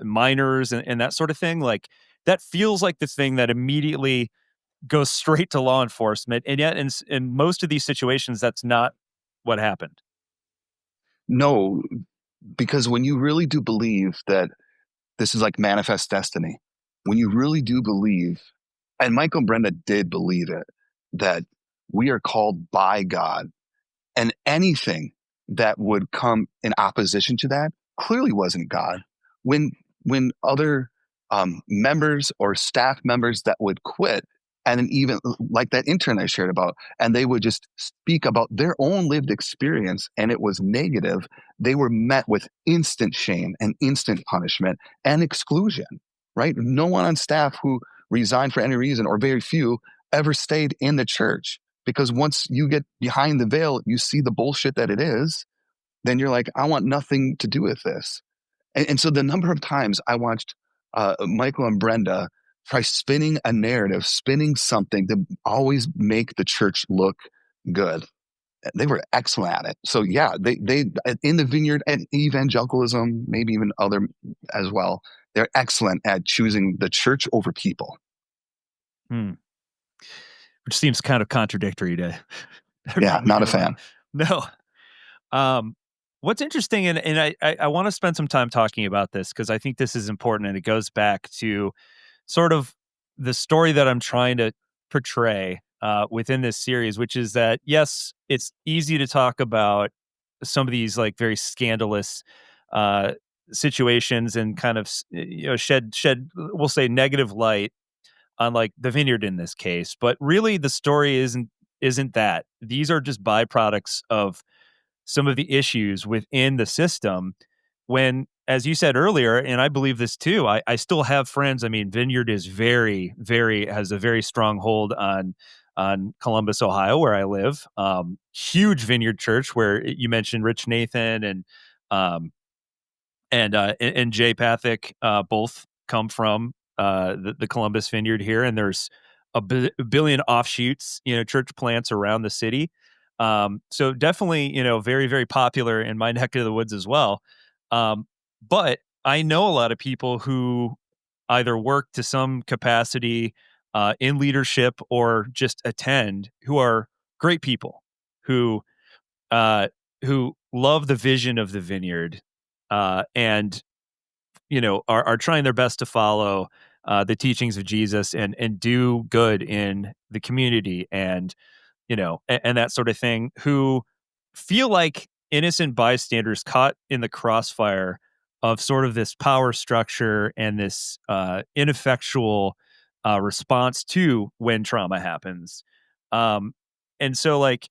minors and that sort of thing, like that feels like the thing that immediately goes straight to law enforcement. And yet, in most of these situations, that's not what happened. No, because when you really do believe that this is like manifest destiny, when you really do believe, and Michael and Brenda did believe it, that we are called by God, and anything that would come in opposition to that clearly wasn't God. When other members or staff members that would quit, and then even like that intern I shared about, and they would just speak about their own lived experience, and it was negative, they were met with instant shame and instant punishment and exclusion. Right? No one on staff who resigned for any reason, or very few, ever stayed in the church, because once you get behind the veil, you see the bullshit that it is, then you're like, I want nothing to do with this. And so the number of times I watched Michael and Brenda try spinning a narrative, spinning something to always make the church look good. They were excellent at it. So yeah, they in the Vineyard and evangelicalism, maybe even other as well, they're excellent at choosing the church over people. Hmm. Which seems kind of contradictory to Yeah, everything we not a do around. fan. No. Um, what's interesting, and I want to spend some time talking about this because I think this is important, and it goes back to sort of the story that I'm trying to portray within this series, which is that yes, it's easy to talk about some of these like very scandalous uh, situations and kind of shed we'll say negative light on like the Vineyard in this case, but really the story isn't that. These are just byproducts of some of the issues within the system. When, as you said earlier, and I believe this too, I still have friends. I mean, Vineyard is has a very strong hold on Columbus, Ohio, where I live. Huge Vineyard church where you mentioned Rich Nathan um, and Jay Pathak both come from the Columbus Vineyard here, and there's a billion offshoots, church plants around the city. So definitely, very, very popular in my neck of the woods as well. But I know a lot of people who either work to some capacity in leadership or just attend, who are great people who uh, who love the vision of the Vineyard and are trying their best to follow the teachings of Jesus and do good in the community and and that sort of thing, who feel like innocent bystanders caught in the crossfire of sort of this power structure and this ineffectual response to when trauma happens. Um, and so, like,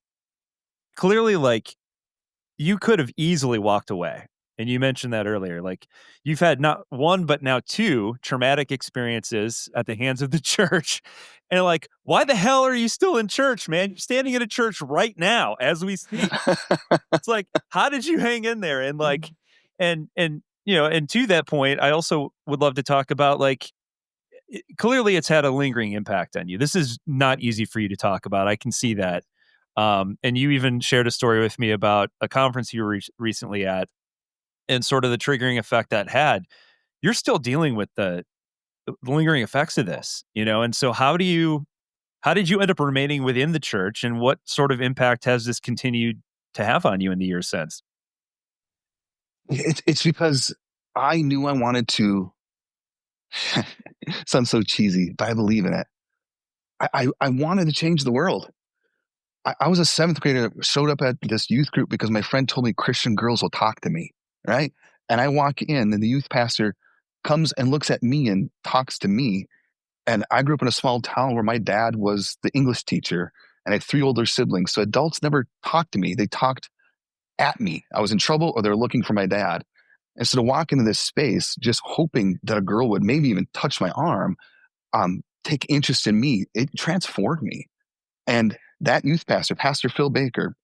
clearly, like, you could have easily walked away. And you mentioned that earlier. Like, you've had not one, but now two traumatic experiences at the hands of the church. And like, why the hell are you still in church, man? You're standing in a church right now as we speak. It's like, how did you hang in there? And like, and to that point, I also would love to talk about, like, clearly it's had a lingering impact on you. This is not easy for you to talk about. I can see that. And you even shared a story with me about a conference you were recently at and sort of the triggering effect that had. You're still dealing with the lingering effects of this, And so how did you end up remaining within the church, and what sort of impact has this continued to have on you in the years since? It's because I knew I wanted to. Sounds so cheesy, but I believe in it. I wanted to change the world. I was a seventh grader, showed up at this youth group because my friend told me Christian girls will talk to me, right? And I walk in, and the youth pastor comes and looks at me and talks to me. And I grew up in a small town where my dad was the English teacher, and I had three older siblings. So adults never talked to me. They talked at me. I was in trouble, or they were looking for my dad. And so to walk into this space, just hoping that a girl would maybe even touch my arm, take interest in me, it transformed me. And that youth pastor, Pastor Phil Baker,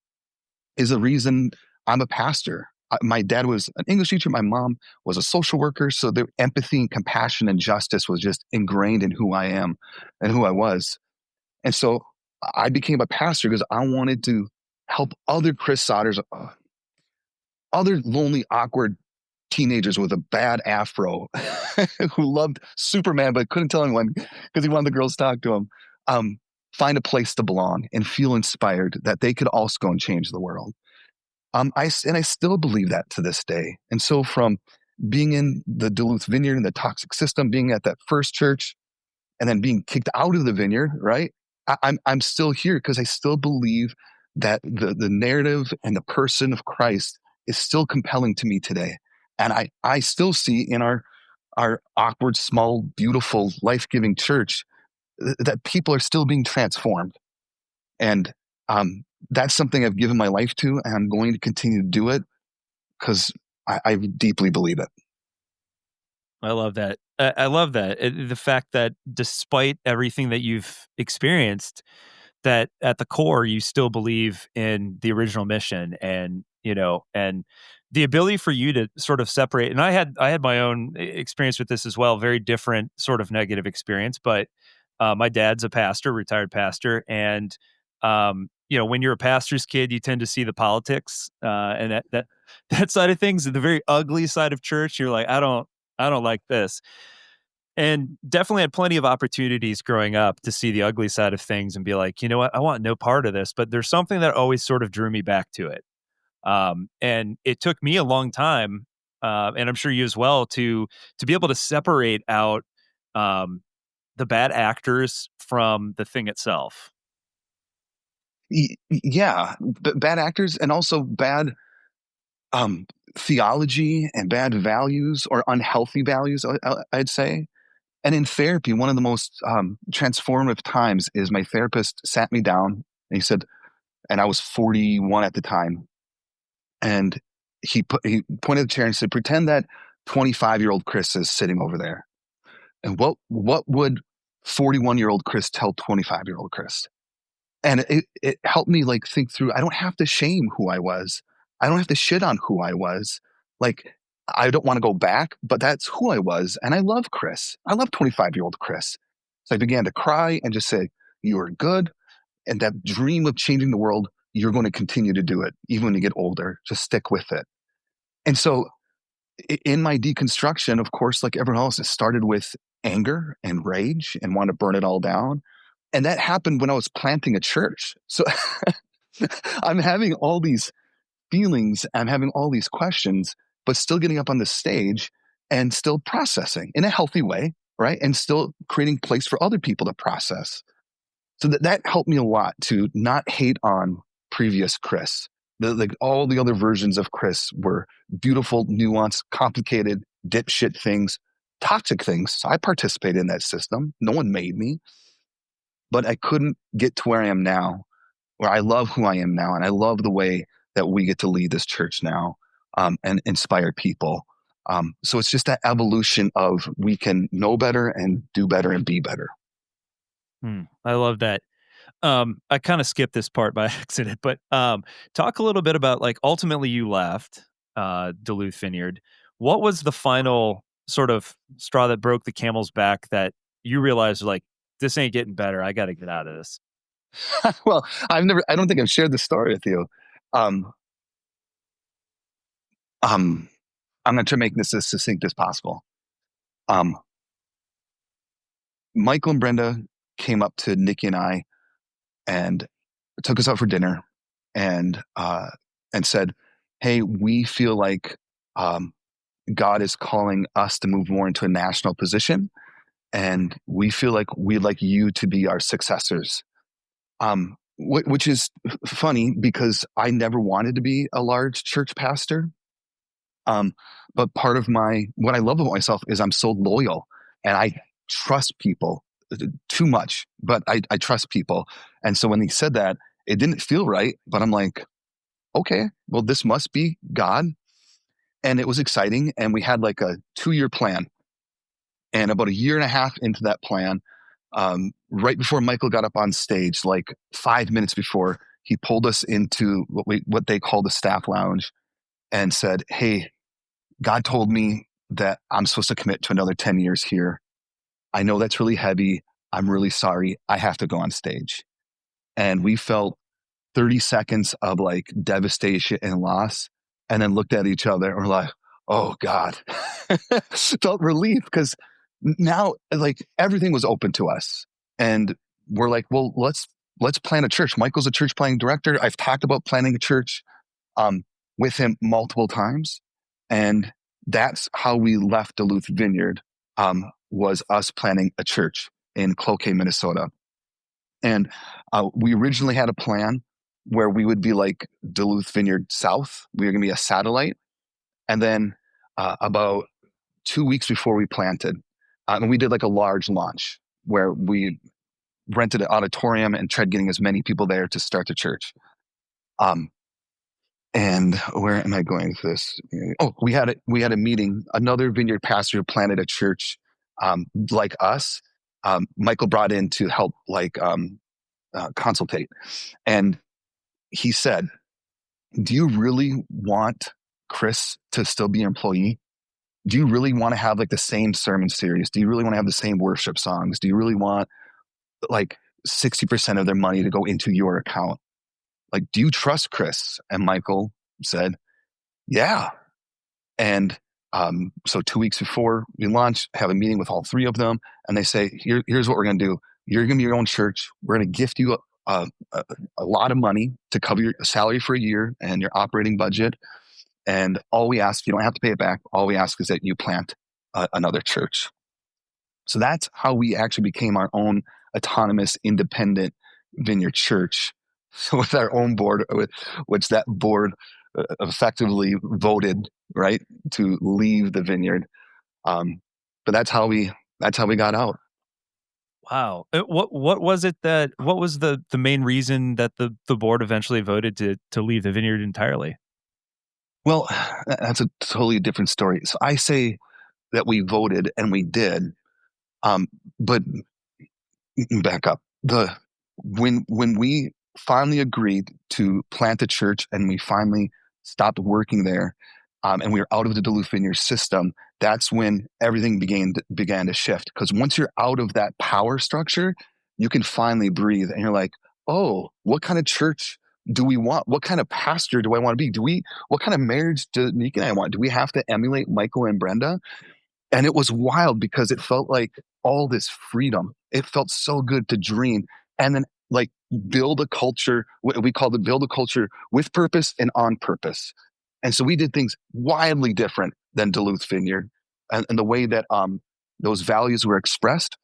is the reason I'm a pastor. My dad was an English teacher. My mom was a social worker. So the empathy and compassion and justice was just ingrained in who I am and who I was. And so I became a pastor because I wanted to help other Kris Sauters, other lonely, awkward teenagers with a bad afro who loved Superman but couldn't tell anyone because he wanted the girls to talk to him, find a place to belong and feel inspired that they could also go and change the world. I still believe that to this day. And so from being in the Duluth Vineyard and the toxic system, being at that first church, and then being kicked out of the vineyard, right? I'm still here because I still believe that the narrative and the person of Christ is still compelling to me today. And I still see in our awkward, small, beautiful, life-giving church that people are still being transformed. And that's something I've given my life to, and I'm going to continue to do it because I deeply believe it. I love that. I love that. The fact that despite everything that you've experienced, that at the core you still believe in the original mission, and the ability for you to sort of separate. And I had my own experience with this as well, very different sort of negative experience, but my dad's a pastor, retired pastor, and when you're a pastor's kid, you tend to see the politics and that side of things, the very ugly side of church. You're like, I don't like this. And definitely had plenty of opportunities growing up to see the ugly side of things and be like, you know what, I want no part of this. But there's something that always sort of drew me back to it. And it took me a long time, and I'm sure you as well, to be able to separate out the bad actors from the thing itself. Yeah, bad actors and also bad um, theology and bad values or unhealthy values, I'd say. And in therapy, one of the most transformative times is my therapist sat me down and he said, and I was 41 at the time, and he pointed at the chair and said, "Pretend that 25-year-old Kris is sitting over there, and what would 41-year-old Kris tell 25-year-old Kris?" And it helped me like think through. I don't have to shame who I was. I don't have to shit on who I was. Like, I don't want to go back, but that's who I was. And I love Kris. I love 25-year-old Kris. So I began to cry and just say, "You are good. And that dream of changing the world, you're going to continue to do it. Even when you get older, just stick with it." And so in my deconstruction, of course, like everyone else, it started with anger and rage and want to burn it all down. And that happened when I was planting a church. So I'm having all these feelings, I'm having all these questions, but still getting up on the stage and still processing in a healthy way, right? And still creating place for other people to process. So that helped me a lot to not hate on previous Kris. Like all the other versions of Kris were beautiful, nuanced, complicated, dipshit things, toxic things. So I participated in that system. No one made me, but I couldn't get to where I am now, where I love who I am now. And I love the way that we get to lead this church now, and inspire people. So it's just that evolution of we can know better and do better and be better. I love that. I kind of skipped this part by accident, but talk a little bit about, like, ultimately you left Duluth Vineyard. What was the final sort of straw that broke the camel's back that you realized, like, this ain't getting better. I got to get out of this. Well, I don't think I've shared this story with you. Um, um, I'm going to try to make this as succinct as possible. Um, Michael and Brenda came up to Nikki and I and took us out for dinner and said, "Hey, we feel like God is calling us to move more into a national position, and we feel like we'd like you to be our successors." Which is funny because I never wanted to be a large church pastor. But part of what I love about myself is I'm so loyal and I trust people too much, but I trust people. And so when he said that, it didn't feel right, but I'm like, okay, well, this must be God. And it was exciting. And we had like a 2-year plan. And about a year and a half into that plan, right before Michael got up on stage, like 5 minutes before, he pulled us into what they call the staff lounge and said, "Hey, God told me that I'm supposed to commit to another 10 years here. I know that's really heavy. I'm really sorry. I have to go on stage." And we felt 30 seconds of like devastation and loss, and then looked at each other and were like, "Oh God." Felt relief because now like everything was open to us. And we're like, well, let's plan a church. Michael's a church planning director. I've talked about planning a church with him multiple times. And that's how we left Duluth Vineyard, was us planning a church in Cloquet, Minnesota. And we originally had a plan where we would be like Duluth Vineyard South. We were going to be a satellite. And then about 2 weeks before we planted, and we did like a large launch where we rented an auditorium and tried getting as many people there to start the church. And where am I going with this? Oh, we had a meeting. Another vineyard pastor who planted a church like us. Michael brought in to help consultate, and he said, "Do you really want Kris to still be an employee? Do you really want to have like the same sermon series? Do you really want to have the same worship songs? Do you really want like 60% of their money to go into your account? Like, do you trust Kris?" And Michael said, "Yeah." And so 2 weeks before we launch, have a meeting with all 3 of them, and they say, here's what we're going to do. You're going to be your own church. We're going to gift you a lot of money to cover your salary for a year and your operating budget. And all we ask, you don't have to pay it back. All we ask is that you plant another church. So that's how we actually became our own autonomous, independent vineyard church with our own board, which that board effectively voted, right, to leave the vineyard. But that's how we got out. Wow. What was it what was the main reason that the board eventually voted to leave the vineyard entirely? Well, that's a totally different story. So I say that we voted, and we did. But back up. When we finally agreed to plant a church and we finally stopped working there, and we were out of the Duluth Vineyard system, that's when everything began to shift. Because once you're out of that power structure, you can finally breathe, and you're like, oh, what kind of church do we want? What kind of pastor do I want to be? What kind of marriage do Nick and I want? Do we have to emulate Michael and Brenda? And it was wild because it felt like all this freedom. It felt so good to dream and then like build a culture. We called it build a culture with purpose and on purpose. And so we did things wildly different than Duluth Vineyard. and the way that those values were expressed,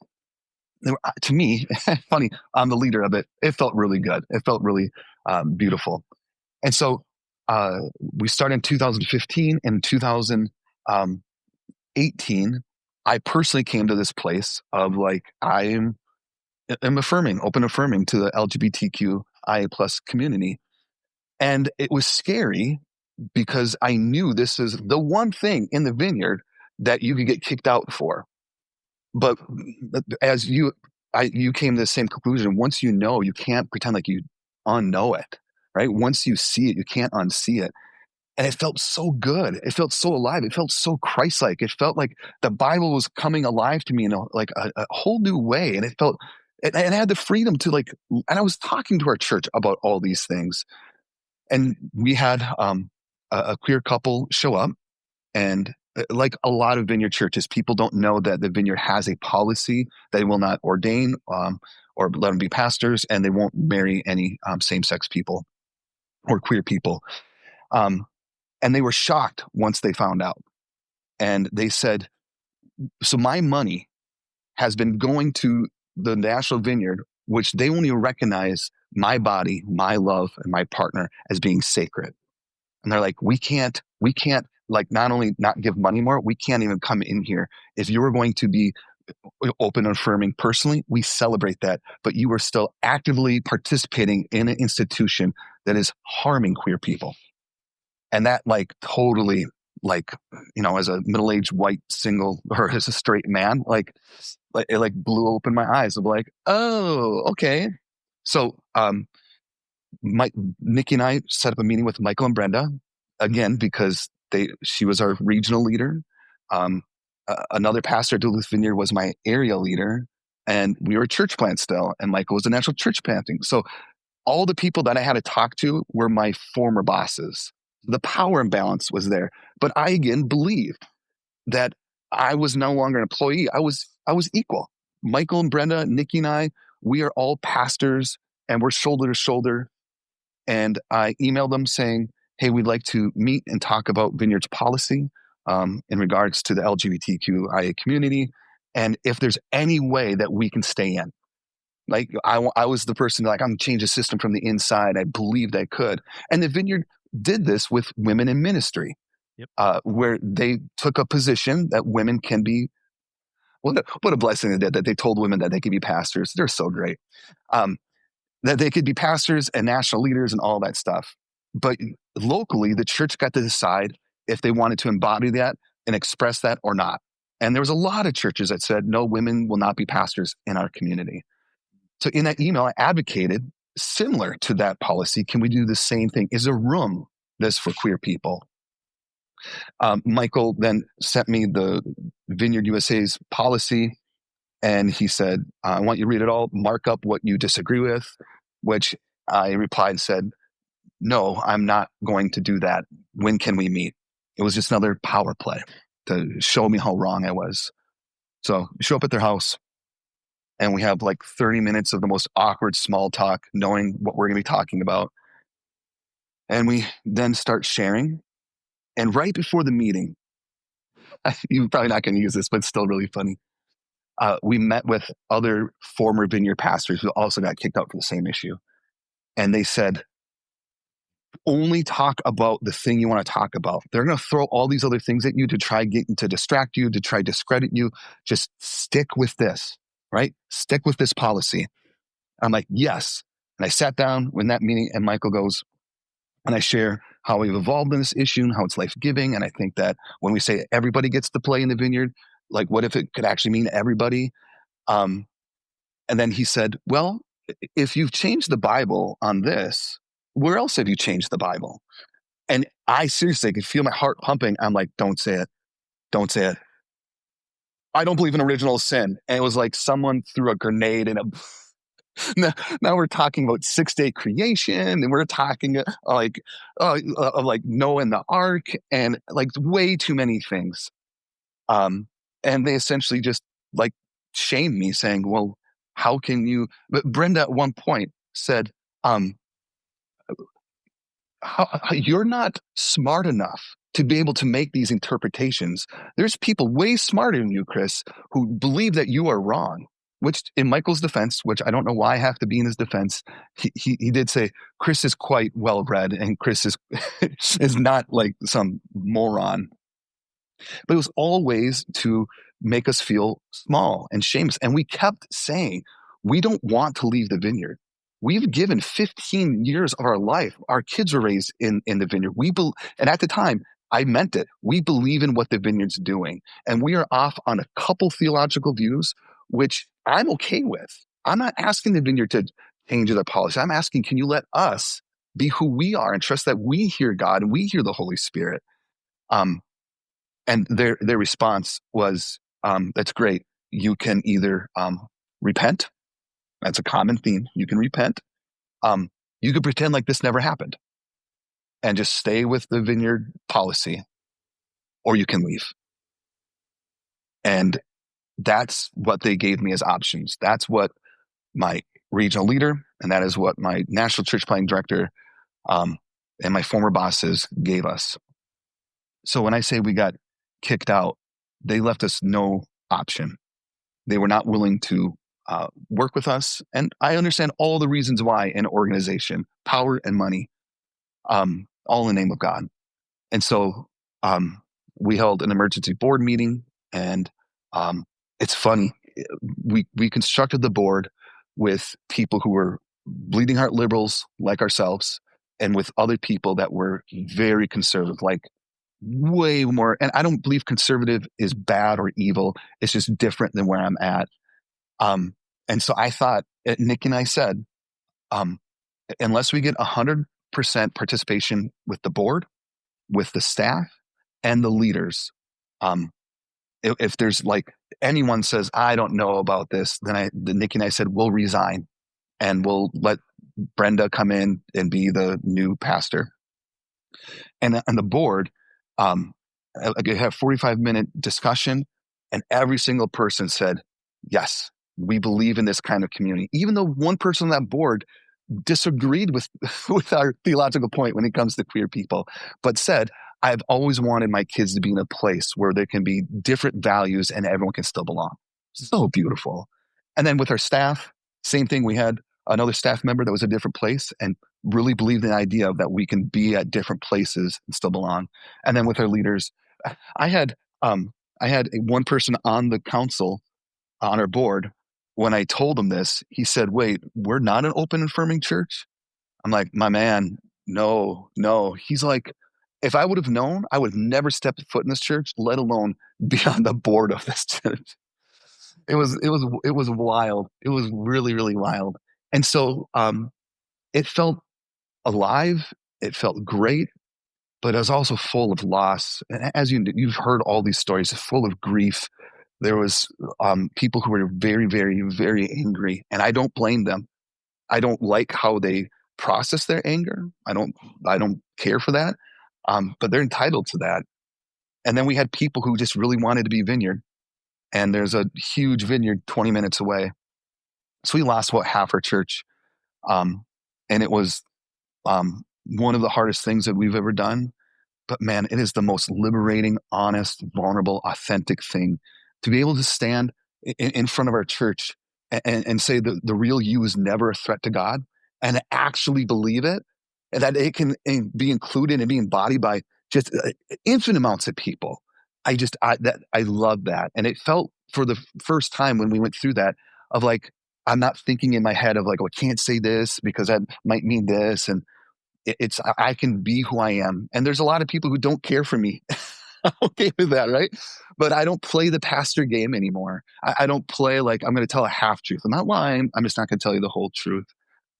they were, to me, funny, I'm the leader of it. It felt really good. It felt really beautiful. And so we started in 2015. In 2018, I personally came to this place of like, I'm affirming, open affirming to the LGBTQIA plus community. And it was scary because I knew this is the one thing in the vineyard that you could get kicked out for. But as you came to the same conclusion. Once you know, you can't pretend like you unknow it, right? Once you see it, you can't unsee it. And it felt so good. It felt so alive. It felt so Christ-like. It felt like the Bible was coming alive to me in a whole new way. And it felt, and I had the freedom to like, and I was talking to our church about all these things. And we had a queer couple show up, and like a lot of vineyard churches, people don't know that the vineyard has a policy. They will not ordain or let them be pastors, and they won't marry any same-sex people or queer people. And they were shocked once they found out. And they said, so my money has been going to the National Vineyard, which they only recognize my body, my love, and my partner as being sacred. And they're like, we can't like not only not give money more, we can't even come in here. If you were going to be open and affirming personally, we celebrate that. But you are still actively participating in an institution that is harming queer people. And that like totally, like, you know, as a middle-aged white single or as a straight man, it like blew open my eyes of like, oh, okay. So Nikki and I set up a meeting with Michael and Brenda, again, because she was our regional leader. Another pastor at Duluth Vineyard was my area leader, and we were a church plant still, and Michael was a national church planting. So all the people that I had to talk to were my former bosses. The power imbalance was there. But I again believed that I was no longer an employee. I was equal. Michael and Brenda, Nikki and I, we are all pastors, and we're shoulder to shoulder. And I emailed them saying, hey, we'd like to meet and talk about Vineyard's policy in regards to the LGBTQIA community, and if there's any way that we can stay in. Like I was the person like, I'm going to change the system from the inside. I believed I could. And the Vineyard did this with women in ministry. Yep. Where they took a position that women can be, what a blessing they did, that they told women that they could be pastors. They're so great. That they could be pastors and national leaders and all that stuff. But locally, the church got to decide if they wanted to embody that and express that or not. And there was a lot of churches that said, no, women will not be pastors in our community. So in that email, I advocated similar to that policy. Can we do the same thing? Is there room this for queer people? Michael then sent me the Vineyard USA's policy, and he said, I want you to read it all, mark up what you disagree with, which I replied and said, no, I'm not going to do that. When can we meet? It was just another power play to show me how wrong I was. So we show up at their house, and we have like 30 minutes of the most awkward small talk, knowing what we're going to be talking about. And we then start sharing. And right before the meeting, you're probably not going to use this, but it's still really funny. We met with other former Vineyard pastors who also got kicked out for the same issue. And they said, only talk about the thing you want to talk about. They're going to throw all these other things at you to try to distract you, to try to discredit you. Just stick with this, right? Stick with this policy. I'm like, yes. And I sat down in that meeting, and Michael goes, and I share how we've evolved in this issue and how it's life-giving. And I think that when we say everybody gets to play in the vineyard, like what if it could actually mean everybody? And then he said, well, if you've changed the Bible on this, where else have you changed the Bible? And I seriously could feel my heart pumping. I'm like, don't say it. Don't say it. I don't believe in original sin. And it was like someone threw a grenade in a... Now we're talking about 6-day creation, and we're talking like Noah and the ark, and like way too many things. And they essentially just like shamed me, saying, well, how can you... But Brenda at one point said, you're not smart enough to be able to make these interpretations. There's people way smarter than you, Kris, who believe that you are wrong, which in Michael's defense, which I don't know why I have to be in his defense, he did say Kris is quite well read and Kris is is not like some moron. But it was all ways to make us feel small and shameless. And we kept saying, we don't want to leave the vineyard. We've given 15 years of our life. Our kids were raised in the vineyard. And at the time, I meant it. We believe in what the vineyard's doing. And we are off on a couple theological views, which I'm okay with. I'm not asking the vineyard to change their policy. I'm asking, can you let us be who we are and trust that we hear God and we hear the Holy Spirit? And their response was, that's great. You can either repent. That's a common theme. You can repent. You could pretend like this never happened and just stay with the vineyard policy, or you can leave. And that's what they gave me as options. That's what my regional leader, and that is what my national church planting director and my former bosses gave us. So when I say we got kicked out, they left us no option. They were not willing to work with us. And I understand all the reasons why in an organization, power and money, all in the name of God. And so we held an emergency board meeting, and it's funny. We constructed the board with people who were bleeding heart liberals like ourselves, and with other people that were very conservative, like way more. And I don't believe conservative is bad or evil. It's just different than where I'm at. And so I thought, Nick and I said, unless we get 100% participation with the board, with the staff, and the leaders, if there's like anyone says, I don't know about this, then Nick and I said, we'll resign and we'll let Brenda come in and be the new pastor. And the board, I had a 45-minute discussion, and every single person said, yes, we believe in this kind of community. Even though one person on that board disagreed with our theological point when it comes to queer people, but said, I've always wanted my kids to be in a place where there can be different values and everyone can still belong. So beautiful. And then with our staff, same thing. We had another staff member that was a different place and really believed in the idea of that we can be at different places and still belong. And then with our leaders, I had one person on the council, on our board. When I told him this, he said, wait, we're not an open affirming church? I'm like, my man, no. He's like, if I would have known, I would have never stepped foot in this church, let alone be on the board of this church. It was wild. It was really, really wild. And so it felt alive. It felt great, but it was also full of loss. And as you've heard all these stories, full of grief. There was people who were very, very, very angry, and I don't blame them. I don't like how they process their anger. I don't care for that, but they're entitled to that. And then we had people who just really wanted to be vineyard, and there's a huge vineyard 20 minutes away. So we lost about half our church, and it was one of the hardest things that we've ever done. But man, it is the most liberating, honest, vulnerable, authentic thing to be able to stand in front of our church and say that the real you is never a threat to God, and actually believe it, and that it can be included and be embodied by just infinite amounts of people. I love that. And it felt for the first time when we went through that of like, I'm not thinking in my head of like, oh, I can't say this because that might mean this. And I can be who I am. And there's a lot of people who don't care for me. I'm okay with that, right? But I don't play the pastor game anymore. I don't play like I'm going to tell a half truth. I'm not lying. I'm just not going to tell you the whole truth.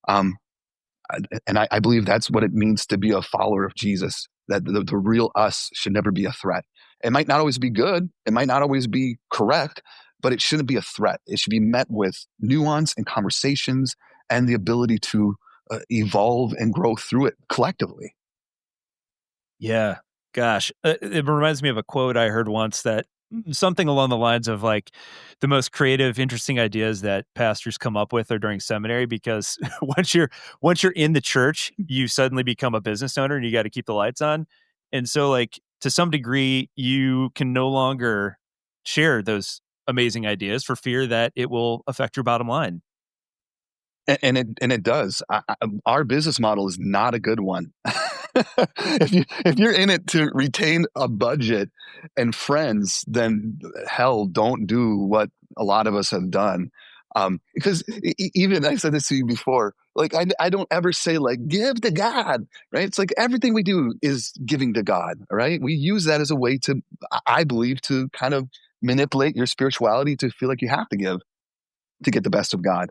And I believe that's what it means to be a follower of Jesus, that the real us should never be a threat. It might not always be good. It might not always be correct, but it shouldn't be a threat. It should be met with nuance and conversations and the ability to evolve and grow through it collectively. Yeah. Gosh, it reminds me of a quote I heard once that something along the lines of like the most creative, interesting ideas that pastors come up with are during seminary, because once you're in the church, you suddenly become a business owner and you got to keep the lights on. And so like to some degree, you can no longer share those amazing ideas for fear that it will affect your bottom line. And it does. Our business model is not a good one. If you're in it to retain a budget and friends, then hell, don't do what a lot of us have done. Because even I said this to you before, like I don't ever say like give to God, right? It's like everything we do is giving to God, right? We use that as a way to, I believe, to kind of manipulate your spirituality to feel like you have to give to get the best of God.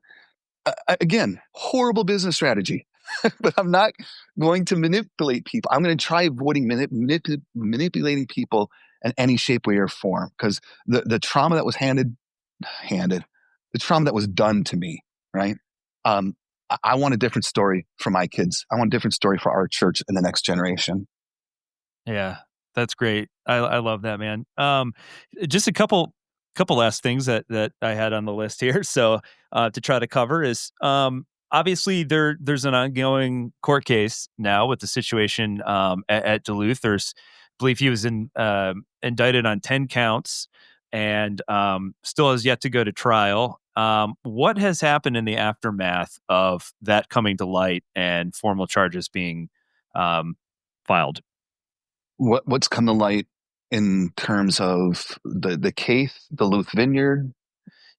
Again, horrible business strategy, but I'm not going to manipulate people. I'm going to try avoiding manipulating people in any shape, way, or form, because the trauma that was the trauma that was done to me, right? I want a different story for my kids. I want a different story for our church and the next generation. Yeah, that's great. I love that, man. Just a couple last things that I had on the list here. So to try to cover is obviously there's an ongoing court case now with the situation at Duluth. I believe he was indicted on 10 counts and still has yet to go to trial. What has happened in the aftermath of that coming to light and formal charges being filed? What's come to light in terms of the case, Duluth Vineyard?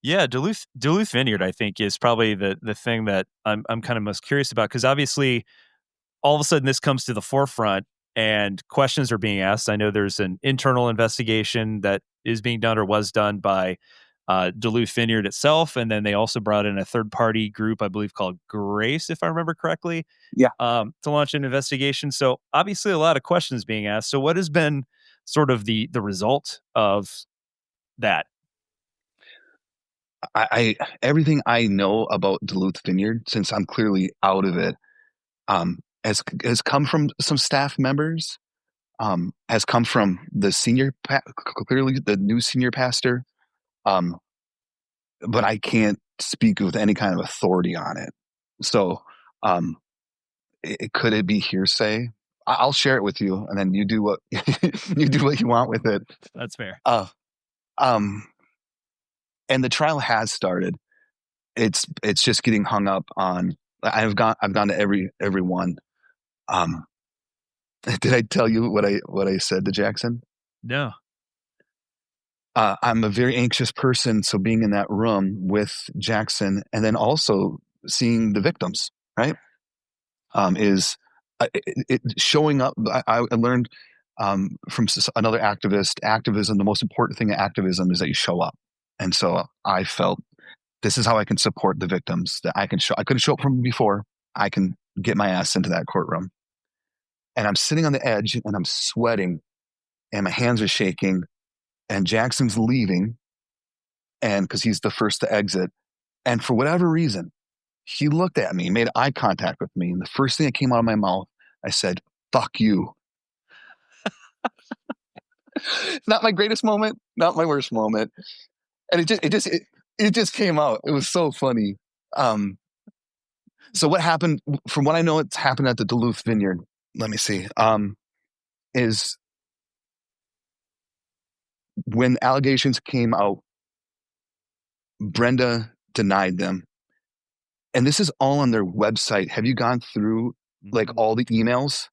Yeah, Duluth Vineyard, I think, is probably the thing that I'm kind of most curious about because obviously all of a sudden this comes to the forefront and questions are being asked. I know there's an internal investigation that is being done or was done by Duluth Vineyard itself, and then they also brought in a third party group, I believe, called Grace, if I remember correctly, Yeah. to launch an investigation. So obviously a lot of questions being asked. So what has been sort of the result of that? I everything I know about Duluth Vineyard, since I'm clearly out of it, has come from some staff members, has come from the clearly the new senior pastor, um, but I can't speak with any kind of authority on it. So, um, could it be hearsay? I'll share it with you, and then you do what you do what you want with it. That's fair. Um, and the trial has started. It's just getting hung up on. I've gone to every one. Um, did I tell you what I said to Jackson? No. I'm a very anxious person, so being in that room with Jackson and then also seeing the victims, right? Is it showing up? I learned from another activist. Activism, the most important thing in activism is that you show up, and so I felt this is how I can support the victims. That I can show. I couldn't show up from before. I can get my ass into that courtroom, and I'm sitting on the edge, and I'm sweating, and my hands are shaking, and Jackson's leaving, and because he's the first to exit, and for whatever reason, he looked at me, made eye contact with me, and the first thing that came out of my mouth, I said, "Fuck you." Not my greatest moment, not my worst moment, and it just came out. It was so funny. Um, so what happened? From what I know, it's happened at the Duluth Vineyard. Let me see. Is when allegations came out, Brenda denied them, and this is all on their website. Have you gone through like all the emails?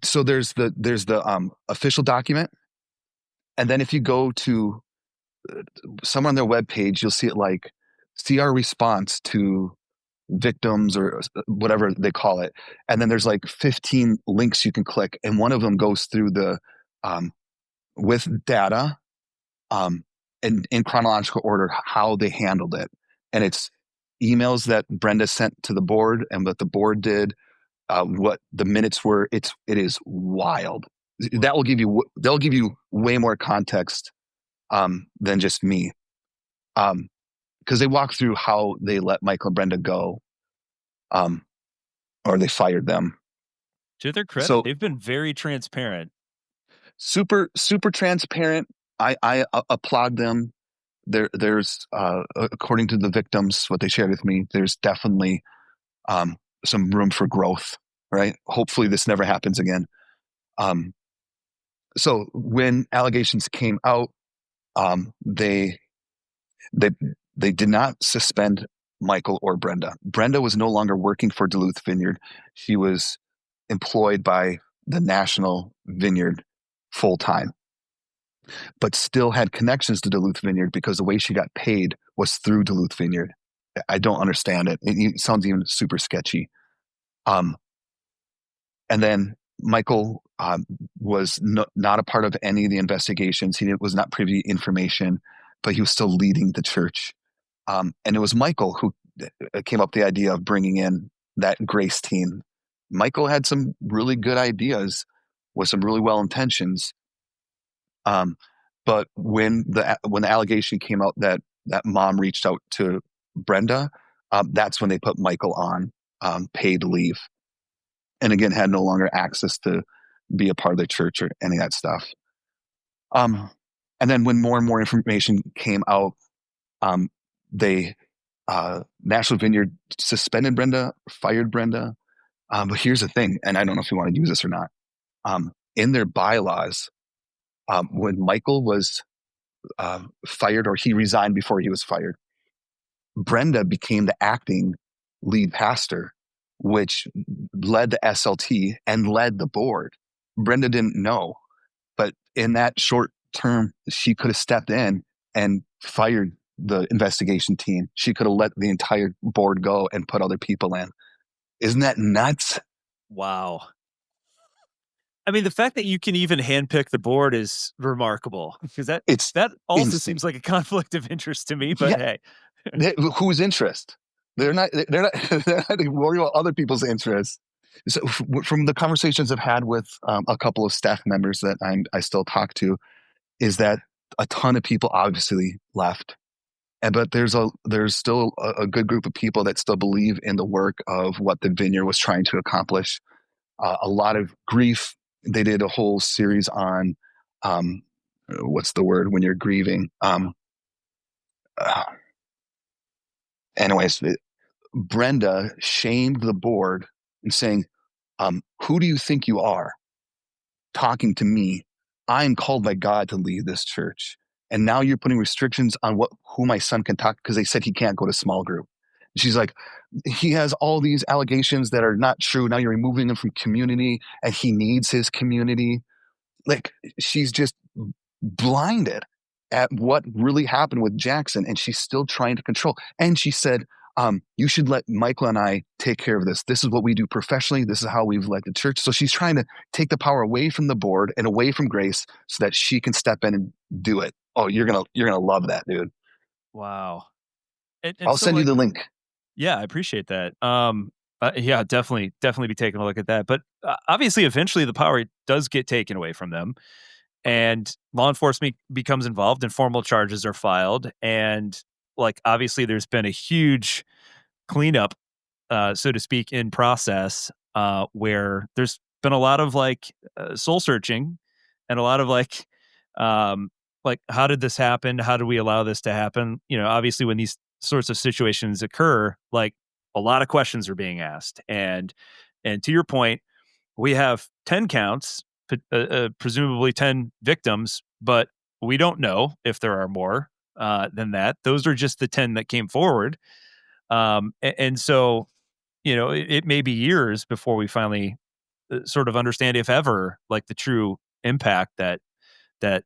So there's the official document, and then if you go to somewhere on their webpage, you'll see it like see our response to victims or whatever they call it. And then there's like 15 links you can click. And one of them goes through the um, with data and in chronological order how they handled it. And it's emails that Brenda sent to the board and what the board did, what the minutes were. It is wild. They'll give you way more context than just me. Because they walk through how they let Michael and Brenda go, or they fired them. To their credit, So they've been very transparent. super transparent. I applaud them. There's according to the victims, what they shared with me, there's definitely some room for growth. Right. Hopefully, this never happens again. Um, So when allegations came out, they they they did not suspend Michael or Brenda. Brenda was no longer working for Duluth Vineyard. She was employed by the National Vineyard full time, but still had connections to Duluth Vineyard because the way she got paid was through Duluth Vineyard. I don't understand it. It sounds even super sketchy. Um, and then Michael was not a part of any of the investigations. He was not privy to information, but he was still leading the church. And it was Michael who came up with the idea of bringing in that grace team. Michael had some really good ideas with some really well intentions. But when the allegation came out that mom reached out to Brenda, that's when they put Michael on paid leave, and again had no longer access to be a part of the church or any of that stuff. And then when more and more information came out, they National Vineyard suspended Brenda, fired Brenda. But here's the thing, and I don't know if you want to use this or not. In their bylaws, when Michael was fired, or he resigned before he was fired, Brenda became the acting lead pastor, which led the SLT and led the board. Brenda didn't know, but in that short term, she could have stepped in and fired the investigation team. She could have let the entire board go and put other people in. Isn't that nuts? Wow. I mean, the fact that you can even handpick the board is remarkable, because that also insane. seems like a conflict of interest to me. But hey, whose interest? They're not worried about other people's interests. So from the conversations I've had with a couple of staff members that I still talk to, is that a ton of people obviously left, but there's still a good group of people that still believe in the work of what the Vineyard was trying to accomplish. A lot of grief. They did a whole series on what's the word when you're grieving. Anyways, Brenda shamed the board and saying, who do you think you are talking to me? I'm called by God to lead this church. And now you're putting restrictions on who my son can talk, because they said he can't go to small group. She's like, he has all these allegations that are not true. Now you're removing him from community, and he needs his community. Like, she's just blinded at what really happened with Jackson, and she's still trying to control. And she said, you should let Michael and I take care of this. This is what we do professionally. This is how we've led the church. So she's trying to take the power away from the board and away from Grace so that she can step in and do it. Oh, you're gonna love that, dude. wow. And I'll so, send you the link. Yeah, I appreciate that. Yeah, definitely be taking a look at that. But obviously, eventually, the power does get taken away from them, and law enforcement becomes involved, and formal charges are filed. And obviously, there's been a huge cleanup, so to speak, in process, where there's been a lot of soul searching, and a lot of how did this happen? How do we allow this to happen? Obviously, when these sorts of situations occur, a lot of questions are being asked. And to your point, we have 10 counts, presumably 10 victims, but we don't know if there are more than that. Those are just the 10 that came forward. And so, it may be years before we finally sort of understand, if ever, the true impact that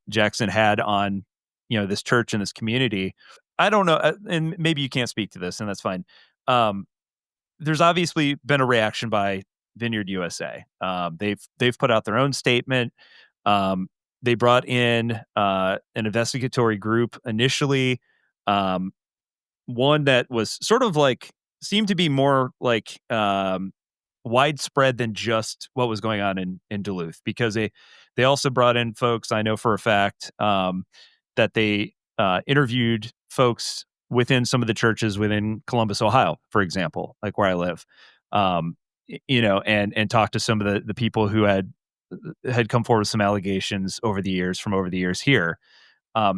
Jackson had on, this church and this community. I don't know, and maybe you can't speak to this, and that's fine. There's obviously been a reaction by Vineyard USA. They've put out their own statement. They brought in an investigatory group initially, one that was sort of seemed to be more widespread than just what was going on in Duluth, because they also brought in folks, I know for a fact, that they interviewed folks within some of the churches within Columbus, Ohio, for example, like where I live, and talked to some of the people who had come forward with some allegations over the years here.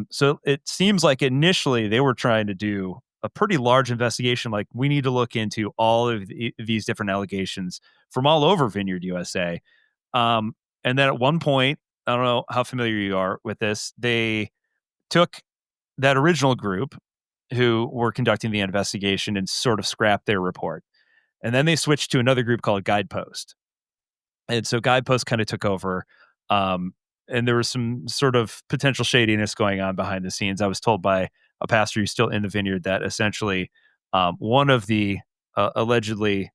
So it seems like initially they were trying to do a pretty large investigation. We need to look into all of these different allegations from all over Vineyard USA. And then at one point, I don't know how familiar you are with this. They took that original group who were conducting the investigation and sort of scrapped their report. And then they switched to another group called Guidepost. And so Guidepost kind of took over. Um, and there was some sort of potential shadiness going on behind the scenes. I was told by a pastor who's still in the vineyard that essentially one of the allegedly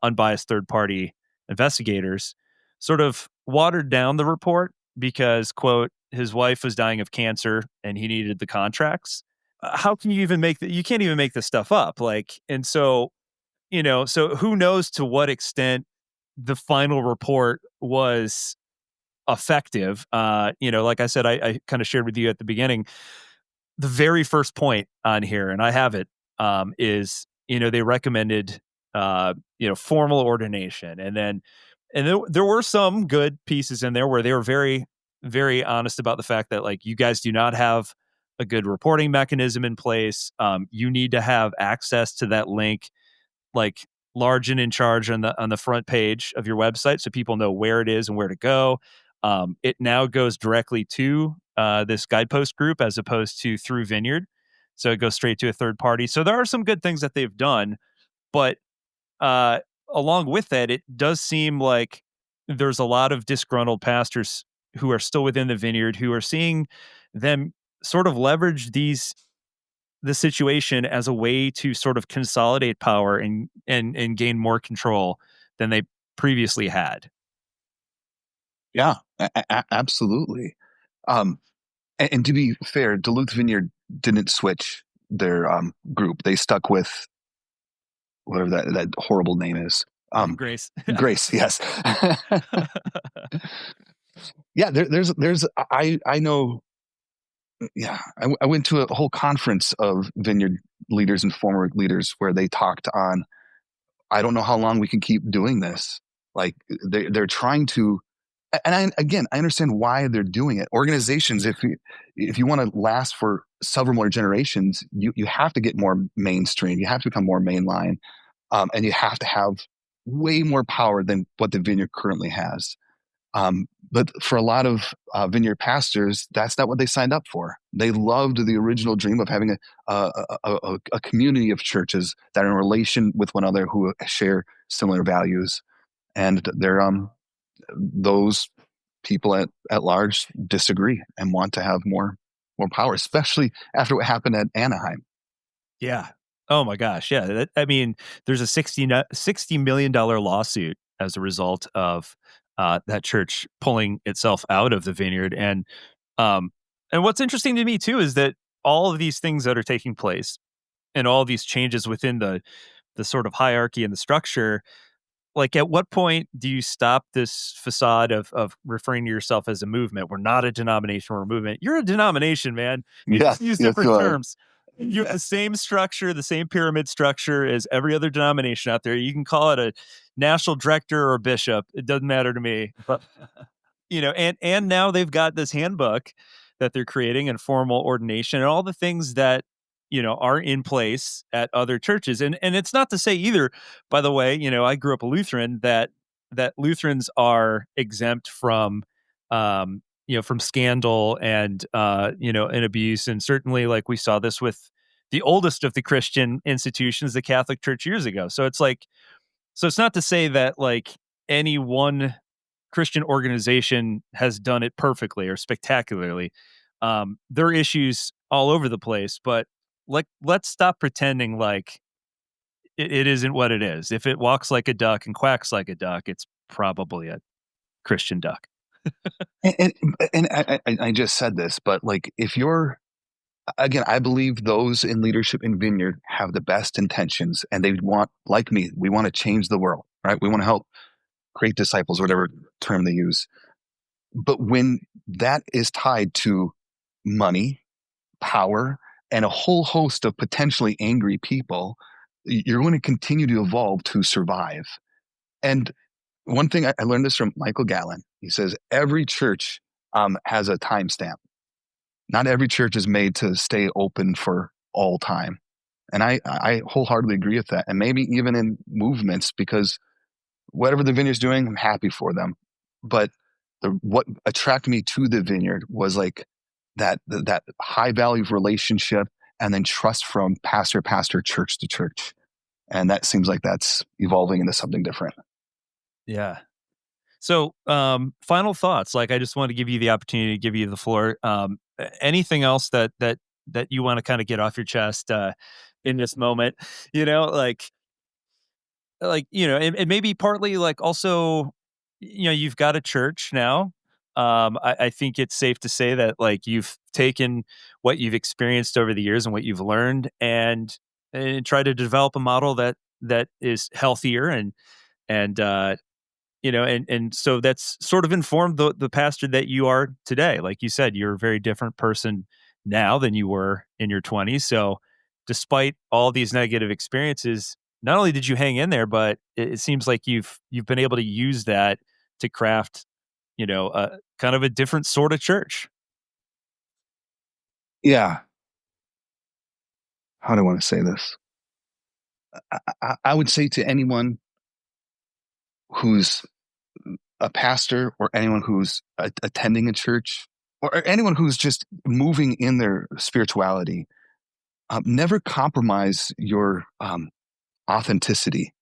unbiased third party investigators sort of watered down the report because, quote, his wife was dying of cancer and he needed the contracts. How can you even make that? You can't even make this stuff up. Like, and so, so who knows to what extent the final report was effective. Like I said, I kind of shared with you at the beginning, the very first point on here, and I have it, is, they recommended, formal ordination. And there were some good pieces in there where they were very, very honest about the fact that, like, you guys do not have a good reporting mechanism in place. You need to have access to that link, like, large and in charge on the front page of your website, so people know where it is and where to go. It now goes directly to this Guidepost group as opposed to through Vineyard, so it goes straight to a third party. So there are some good things that they've done, but along with that, it does seem like there's a lot of disgruntled pastors who are still within the Vineyard who are seeing them sort of leverage the situation as a way to sort of consolidate power and gain more control than they previously had. Yeah, absolutely. And to be fair, Duluth Vineyard didn't switch their group. They stuck with whatever that horrible name is. Grace. Grace, yes. Yeah, there's I know. Yeah, I went to a whole conference of vineyard leaders and former leaders where they talked on, I don't know how long we can keep doing this. Like they're trying to, and I understand why they're doing it. Organizations, if you want to last for several more generations, you have to get more mainstream. You have to become more mainline, and you have to have way more power than what the vineyard currently has. But for a lot of vineyard pastors, that's not what they signed up for. They loved the original dream of having a community of churches that are in relation with one another who share similar values, and those people at large disagree and want to have more power, especially after what happened at Anaheim. Yeah. Oh my gosh. Yeah. There's a $60 million lawsuit as a result of that church pulling itself out of the vineyard. And what's interesting to me too is that all of these things that are taking place and all these changes within the sort of hierarchy and the structure, like, at what point do you stop this facade of referring to yourself as a movement? We're not a denomination, we're a movement. You're a denomination, man. You Yeah, just use yes, you different are. terms. You have the same structure, the same pyramid structure as every other denomination out there. You can call it a national director or bishop. It doesn't matter to me. But and now they've got this handbook that they're creating and formal ordination and all the things that are in place at other churches. And it's not to say either, by the way, I grew up a Lutheran, that Lutherans are exempt from from scandal and and abuse. And certainly, like, we saw this with the oldest of the Christian institutions, the Catholic Church, years ago. So it's not to say that, like, any one Christian organization has done it perfectly or spectacularly. There are issues all over the place, but, like, let's stop pretending like it isn't what it is. If it walks like a duck and quacks like a duck, it's probably a Christian duck. And I just said this, but like, if you're, again, I believe those in leadership in Vineyard have the best intentions, and they want, like me, we want to change the world, right? We want to help create disciples, whatever term they use. But when that is tied to money, power, and a whole host of potentially angry people, you're going to continue to evolve to survive. And one thing I learned this from Michael Gatlin. He says every church has a timestamp. Not every church is made to stay open for all time. And I wholeheartedly agree with that. And maybe even in movements, because whatever the vineyard's doing, I'm happy for them. But what attracted me to the Vineyard was like that high value of relationship, and then trust from pastor to pastor, church to church. And that seems like that's evolving into something different. Yeah. So, final thoughts. Like, I just want to give you the opportunity to give you the floor. Anything else that you want to kind of get off your chest in this moment? You know, and maybe partly like also, you've got a church now. I think it's safe to say that like you've taken what you've experienced over the years and what you've learned, and try to develop a model that is healthier and and so that's sort of informed the pastor that you are today. Like you said, you're a very different person now than you were in your 20s. So despite all these negative experiences, not only did you hang in there, but it seems like you've been able to use that to craft, a kind of a different sort of church. Yeah. How do I want to say this? I would say to anyone who's a pastor, or anyone who's attending a church, or anyone who's just moving in their spirituality, never compromise your authenticity.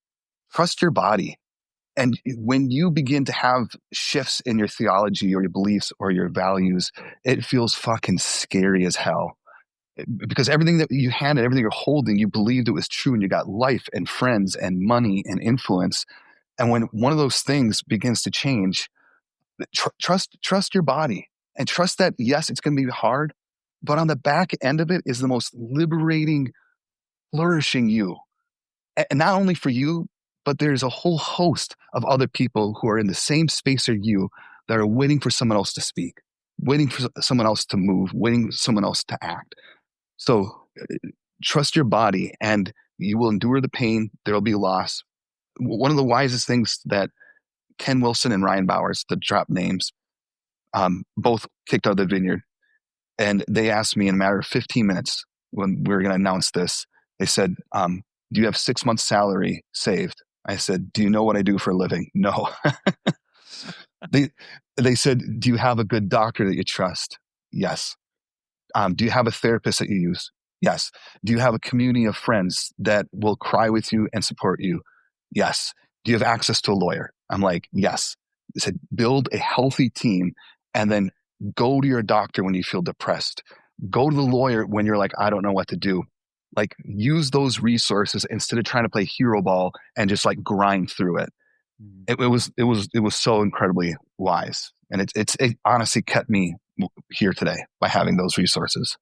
Trust your body. And when you begin to have shifts in your theology or your beliefs or your values, it feels fucking scary as hell. Because everything that you had and everything you're holding, you believed it was true, and you got life and friends and money and influence. And when one of those things begins to change, trust your body, and trust that, yes, it's going to be hard, but on the back end of it is the most liberating, flourishing you. And not only for you, but there's a whole host of other people who are in the same space as you that are waiting for someone else to speak, waiting for someone else to move, waiting for someone else to act. So trust your body, and you will endure the pain. There will be loss. One of the wisest things that Ken Wilson and Ryan Bowers, to drop names, both kicked out of the Vineyard. And they asked me in a matter of 15 minutes when we were going to announce this, they said, do you have 6 months salary saved? I said, do you know what I do for a living? No. They said, do you have a good doctor that you trust? Yes. Do you have a therapist that you use? Yes. Do you have a community of friends that will cry with you and support you? Yes. Do you have access to a lawyer? I'm like, yes. They said, build a healthy team, and then go to your doctor when you feel depressed. Go to the lawyer when you're like, I don't know what to do. Like, use those resources instead of trying to play hero ball and just like grind through it. Mm. It was so incredibly wise, and it honestly kept me here today by having those resources.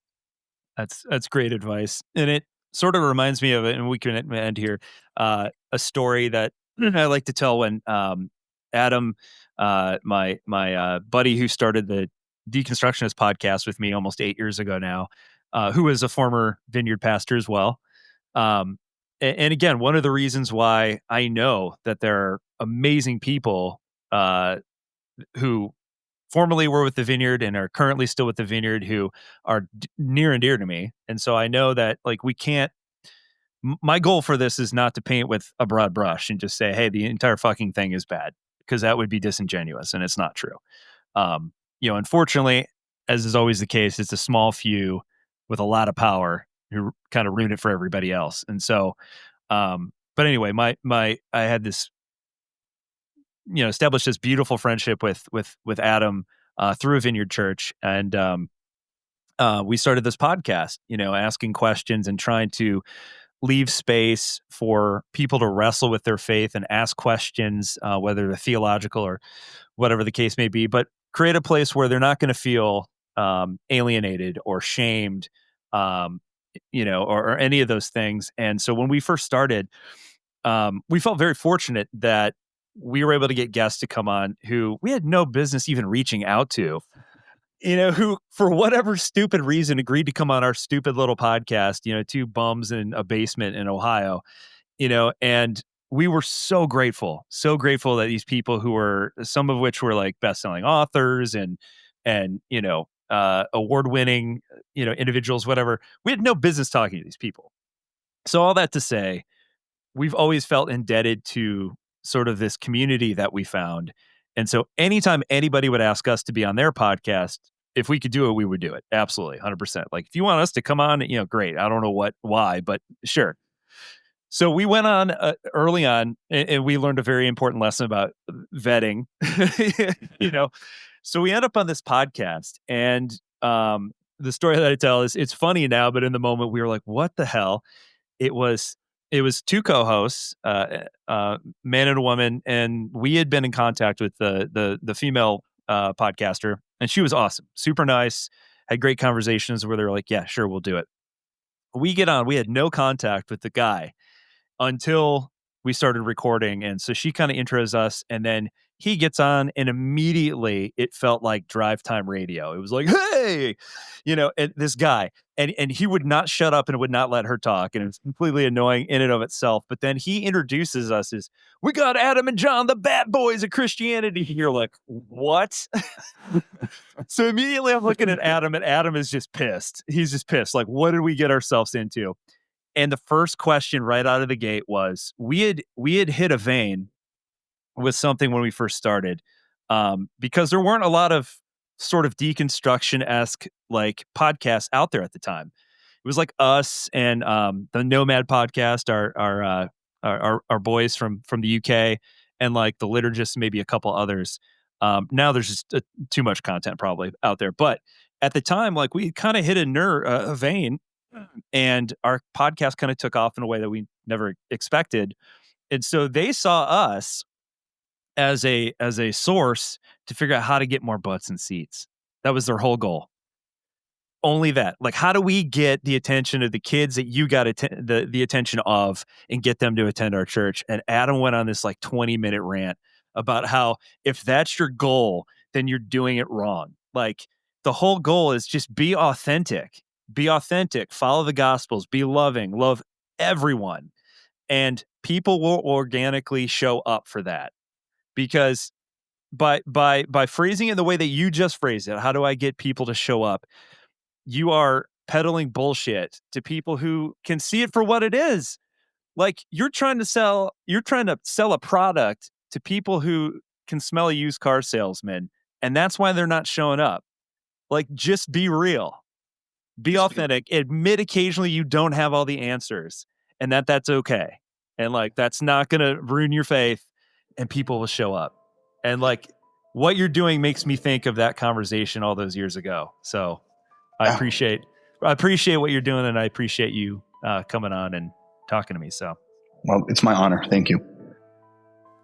That's great advice, and it sort of reminds me of it. And we can end here. A story that I like to tell when Adam, my buddy who started the Deconstructionist podcast with me almost 8 years ago now, who is a former Vineyard pastor as well. And again, one of the reasons why I know that there are amazing people who formerly were with the Vineyard and are currently still with the Vineyard, who are near and dear to me. And so I know that like we can't, my goal for this is not to paint with a broad brush and just say, hey, the entire fucking thing is bad, because that would be disingenuous and it's not true. Unfortunately, as is always the case, it's a small few with a lot of power who kind of ruin it for everybody else. And so, but anyway, I had this, established this beautiful friendship with Adam through a Vineyard Church, and we started this podcast, asking questions and trying to leave space for people to wrestle with their faith and ask questions, whether they're theological or whatever the case may be, but create a place where they're not going to feel alienated or shamed, or any of those things. And so when we first started, we felt very fortunate that we were able to get guests to come on who we had no business even reaching out to, who for whatever stupid reason agreed to come on our stupid little podcast, two bums in a basement in Ohio, and we were so grateful that these people, who were, some of which were like best-selling authors and award-winning, individuals, whatever, we had no business talking to these people. So all that to say, we've always felt indebted to sort of this community that we found. And so anytime anybody would ask us to be on their podcast, if we could do it, we would do it. Absolutely. 100%. Like if you want us to come on, great. I don't know why, but sure. So we went on early on, and we learned a very important lesson about vetting. So we end up on this podcast, and the story that I tell is it's funny now, but in the moment we were like, "What the hell?" It was two co-hosts, man and a woman, and we had been in contact with the female podcaster, and she was awesome, super nice, had great conversations where they were like, "Yeah, sure, we'll do it." We get on, we had no contact with the guy until we started recording. And so she kind of intros us, and then he gets on, and immediately it felt like drive time radio. It was like, hey, and this guy, and he would not shut up and would not let her talk. And it was completely annoying in and of itself. But then he introduces us as, we got Adam and John, the bad boys of Christianity. You're like, what? So immediately I'm looking at Adam, and Adam is just pissed. He's just pissed. Like, what did we get ourselves into? And the first question right out of the gate was, we had hit a vein with something when we first started, because there weren't a lot of sort of deconstruction-esque like podcasts out there at the time. It was like us and the Nomad podcast, our boys from the UK, and like the Liturgists, maybe a couple others. Now there's just too much content probably out there, but at the time, like we kind of hit a vein. And our podcast kind of took off in a way that we never expected. And so they saw us as a source to figure out how to get more butts in seats. That was their whole goal. Only that. Like, how do we get the attention of the kids that you got the attention of and get them to attend our church? And Adam went on this like 20-minute rant about how if that's your goal, then you're doing it wrong. Like, the whole goal is just be authentic. Be authentic, follow the gospels, be loving, love everyone. And people will organically show up for that. Because by phrasing it the way that you just phrased it, how do I get people to show up? You are peddling bullshit to people who can see it for what it is. Like you're trying to sell a product to people who can smell a used car salesman, and that's why they're not showing up. Like, just be real. Be authentic. Admit occasionally you don't have all the answers, and that's okay. And like, that's not going to ruin your faith, and people will show up. And like, what you're doing makes me think of that conversation all those years ago. So I appreciate what you're doing, and I appreciate you coming on and talking to me. So, well, it's my honor. Thank you.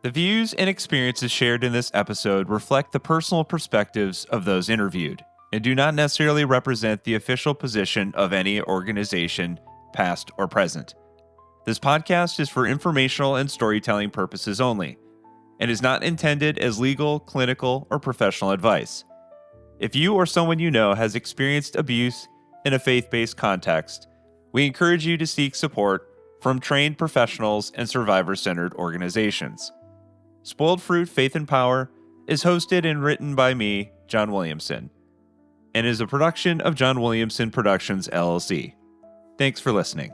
The views and experiences shared in this episode reflect the personal perspectives of those interviewed and do not necessarily represent the official position of any organization, past or present. This podcast is for informational and storytelling purposes only, and is not intended as legal, clinical, or professional advice. If you or someone you know has experienced abuse in a faith-based context, we encourage you to seek support from trained professionals and survivor-centered organizations. Spoiled Fruit Faith and Power is hosted and written by me, John Williamson, and is a production of John Williamson Productions, LLC. Thanks for listening.